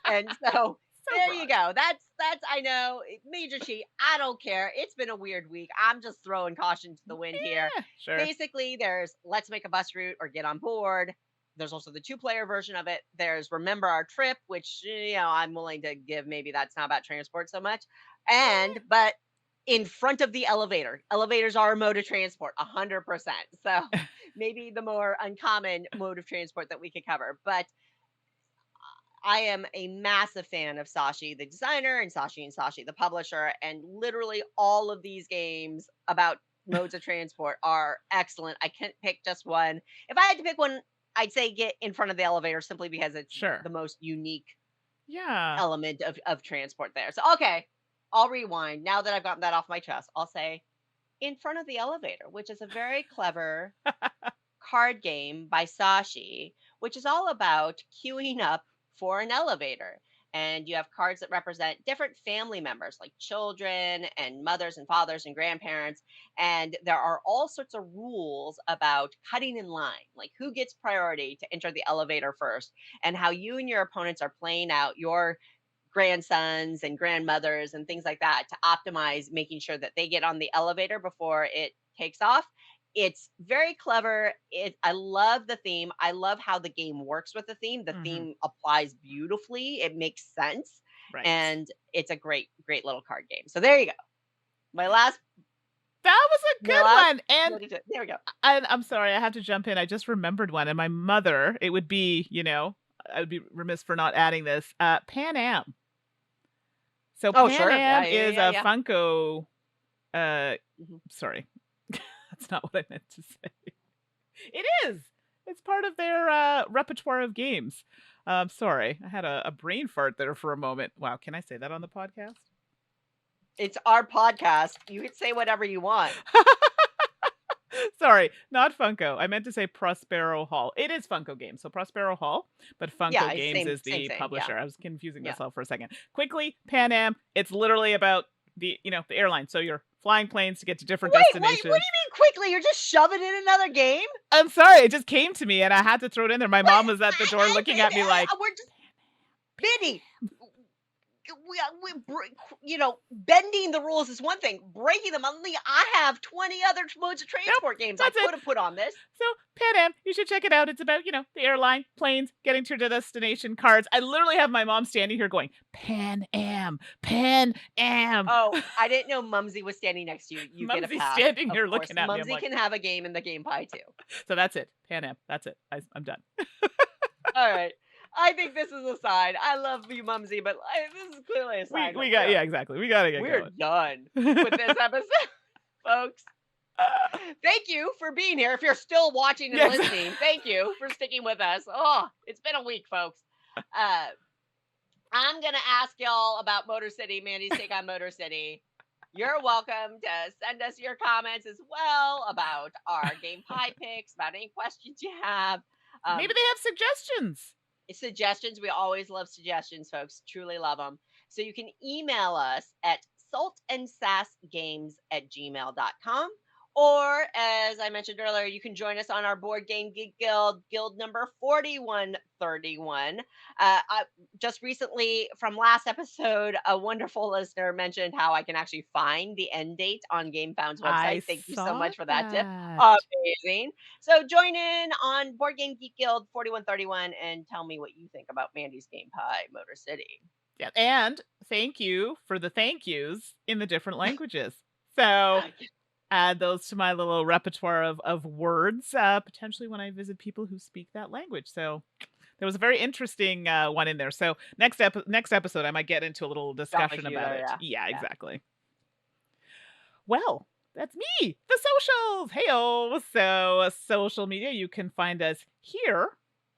And so
So
there you
broad.
go. That's I know, major cheat. I don't care. It's been a weird week. I'm just throwing caution to the wind here.
Yeah, sure.
Basically, there's let's make a bus route or get on board. There's also the two-player version of it. There's remember our trip, which I'm willing to give. Maybe that's not about transport so much. But in front of the elevator. Elevators are a mode of transport, 100%. So maybe the more uncommon mode of transport that we could cover. But I am a massive fan of Sashi, the designer, and Sashi, the publisher. And literally all of these games about modes of transport are excellent. I can't pick just one. If I had to pick one, I'd say get in front of the elevator simply because it's
Sure.
the most unique
Yeah.
element of transport there. So, okay, I'll rewind. Now that I've gotten that off my chest, I'll say in front of the elevator, which is a very clever card game by Sashi, which is all about queuing up for an elevator. And you have cards that represent different family members, like children and mothers and fathers and grandparents. And there are all sorts of rules about cutting in line, like who gets priority to enter the elevator first, and how you and your opponents are playing out your grandsons and grandmothers and things like that to optimize making sure that they get on the elevator before it takes off. It's very clever. I love the theme. I love how the game works with the theme. The
Hmm.
theme applies beautifully. It makes sense.
Right.
And it's a great little card game. So there you go. My last
That was a
my
good
last
one. And
there we go.
I'm sorry, I have to jump in. I just remembered one. And my mother, it would be, I would be remiss for not adding this. Pan Am. So
Oh,
Pan
sure. Yeah,
Am
yeah,
is
yeah,
a
yeah.
Funko. Uh,
Mhm.
sorry, that's not what I meant to say. It is. It's part of their repertoire of games. Sorry, I had a brain fart there for a moment. Wow, can I say that on the podcast?
It's our podcast. You can say whatever you want.
Sorry, not Funko. I meant to say Prospero Hall. It is Funko Games, so Prospero Hall, but
Yeah,
Funko
it's
Games is
same
the
thing. Yeah.
publisher. I was confusing
Yeah.
myself for a second. Quickly, Pan Am. It's literally about the airline. So you're flying planes to get to different
Wait, what do you
destinations.
mean quickly? You're just shoving in another game?
I'm sorry, it just came to me and I had to throw it in there. My
What?
mom was at the door looking at me like,
We're just Biddy. Bending the rules is one thing. Breaking them, only I have 20 other modes of
nope,
transport games I
that's it.
could have put on this.
So Pan Am, you should check it out. It's about, the airline, planes, getting to the destination, cards. I literally have my mom standing here going, Pan Am, Pan Am.
Oh, I didn't know Mumsy was standing next to you. You get a
Mumsy's
pass.
standing
Of
here
course,
looking at me. I'm
Mumsy
like,
can have a game in the game pie too.
so that's it. Pan Am. That's it. I'm done.
All right. I think this is a sign. I love you, Mumsy, but this is clearly a sign.
We got, yeah, exactly. We got to get
We're
going.
done with this episode, folks. Thank you for being here. If you're still watching and
Yes.
listening, thank you for sticking with us. Oh, it's been a week, folks. I'm going to ask y'all about Motor City, Mandi's take on Motor City. You're welcome to send us your comments as well about our game pie picks, about any questions you have.
Maybe they have suggestions.
Suggestions. We always love suggestions, folks. Truly love them. So you can email us at saltandsassgames@gmail.com. Or, as I mentioned earlier, you can join us on our Board Game Geek Guild number 4131. Just recently, from last episode, a wonderful listener mentioned how I can actually find the end date on GameFound's website. Thank you so much for that tip. Amazing. So join in on Board Game Geek Guild 4131 and tell me what you think about Mandi's Game Pie Motor City.
Yeah, and thank you for the thank yous in the different languages. So add those to my little repertoire of words, potentially when I visit people who speak that language. So there was a very interesting one in there. So next episode, I might get into a little discussion about it. Yeah, exactly. Well, that's me, the socials. Heyo. So social media, you can find us here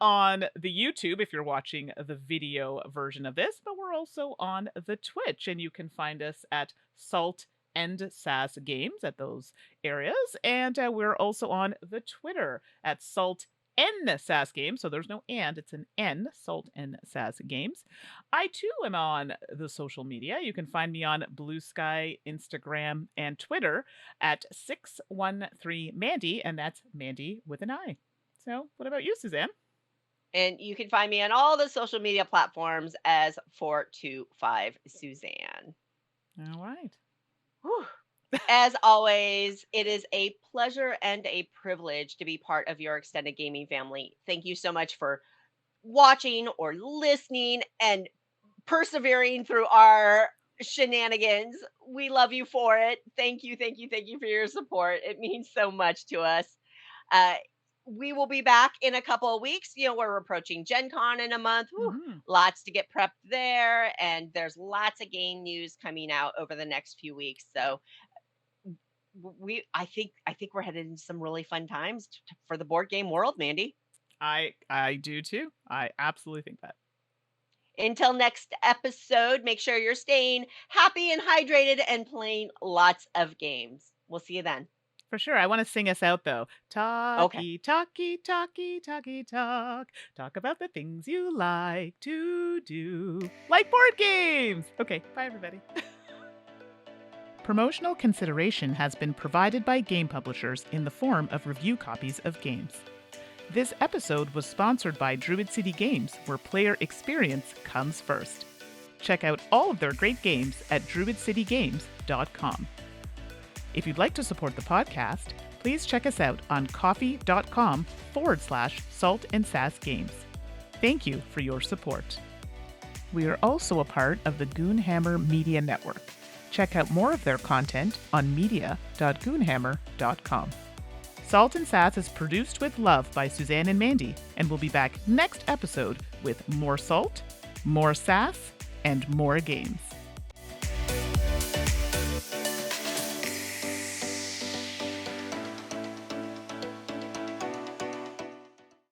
on the YouTube if you're watching the video version of this, but we're also on the Twitch, and you can find us at Salt and Sass Games at those areas, and we're also on the Twitter at Salt N Sass Games. So there's no and, it's an N, Salt and Sass Games. I too am on the social media. You can find me on Blue Sky, Instagram, and Twitter at 613 Mandi, and that's Mandi with an I. So what about you, Suzanne?
And you can find me on all the social media platforms as 425 Suzanne.
All right.
Whew. As always, it is a pleasure and a privilege to be part of your extended gaming family. Thank you so much for watching or listening and persevering through our shenanigans. We love you for it. Thank you, thank you, thank you for your support. It means so much to us. Uh, we will be back in a couple of weeks. We're approaching Gen Con in a month. Whew,
Mhm.
lots to get prepped there, and there's lots of game news coming out over the next few weeks. So I think we're headed into some really fun times for the board game world, Mandy.
I do too. I absolutely think that.
Until next episode, make sure you're staying happy and hydrated and playing lots of games. We'll see you then.
For sure. I wanna sing us out though.
Okay.
Talky, talky, talky, talky, talk. Talk about the things you like to do. Like board games! Okay, bye everybody. Promotional consideration has been provided by game publishers in the form of review copies of games. This episode was sponsored by Druid City Games, where player experience comes first. Check out all of their great games at druidcitygames.com. If you'd like to support the podcast, please check us out on coffee.com/Salt and Sass Games. Thank you for your support. We are also a part of the Goonhammer Media Network. Check out more of their content on media.goonhammer.com. Salt and Sass is produced with love by Suzanne and Mandi, and we'll be back next episode with more salt, more sass, and more games.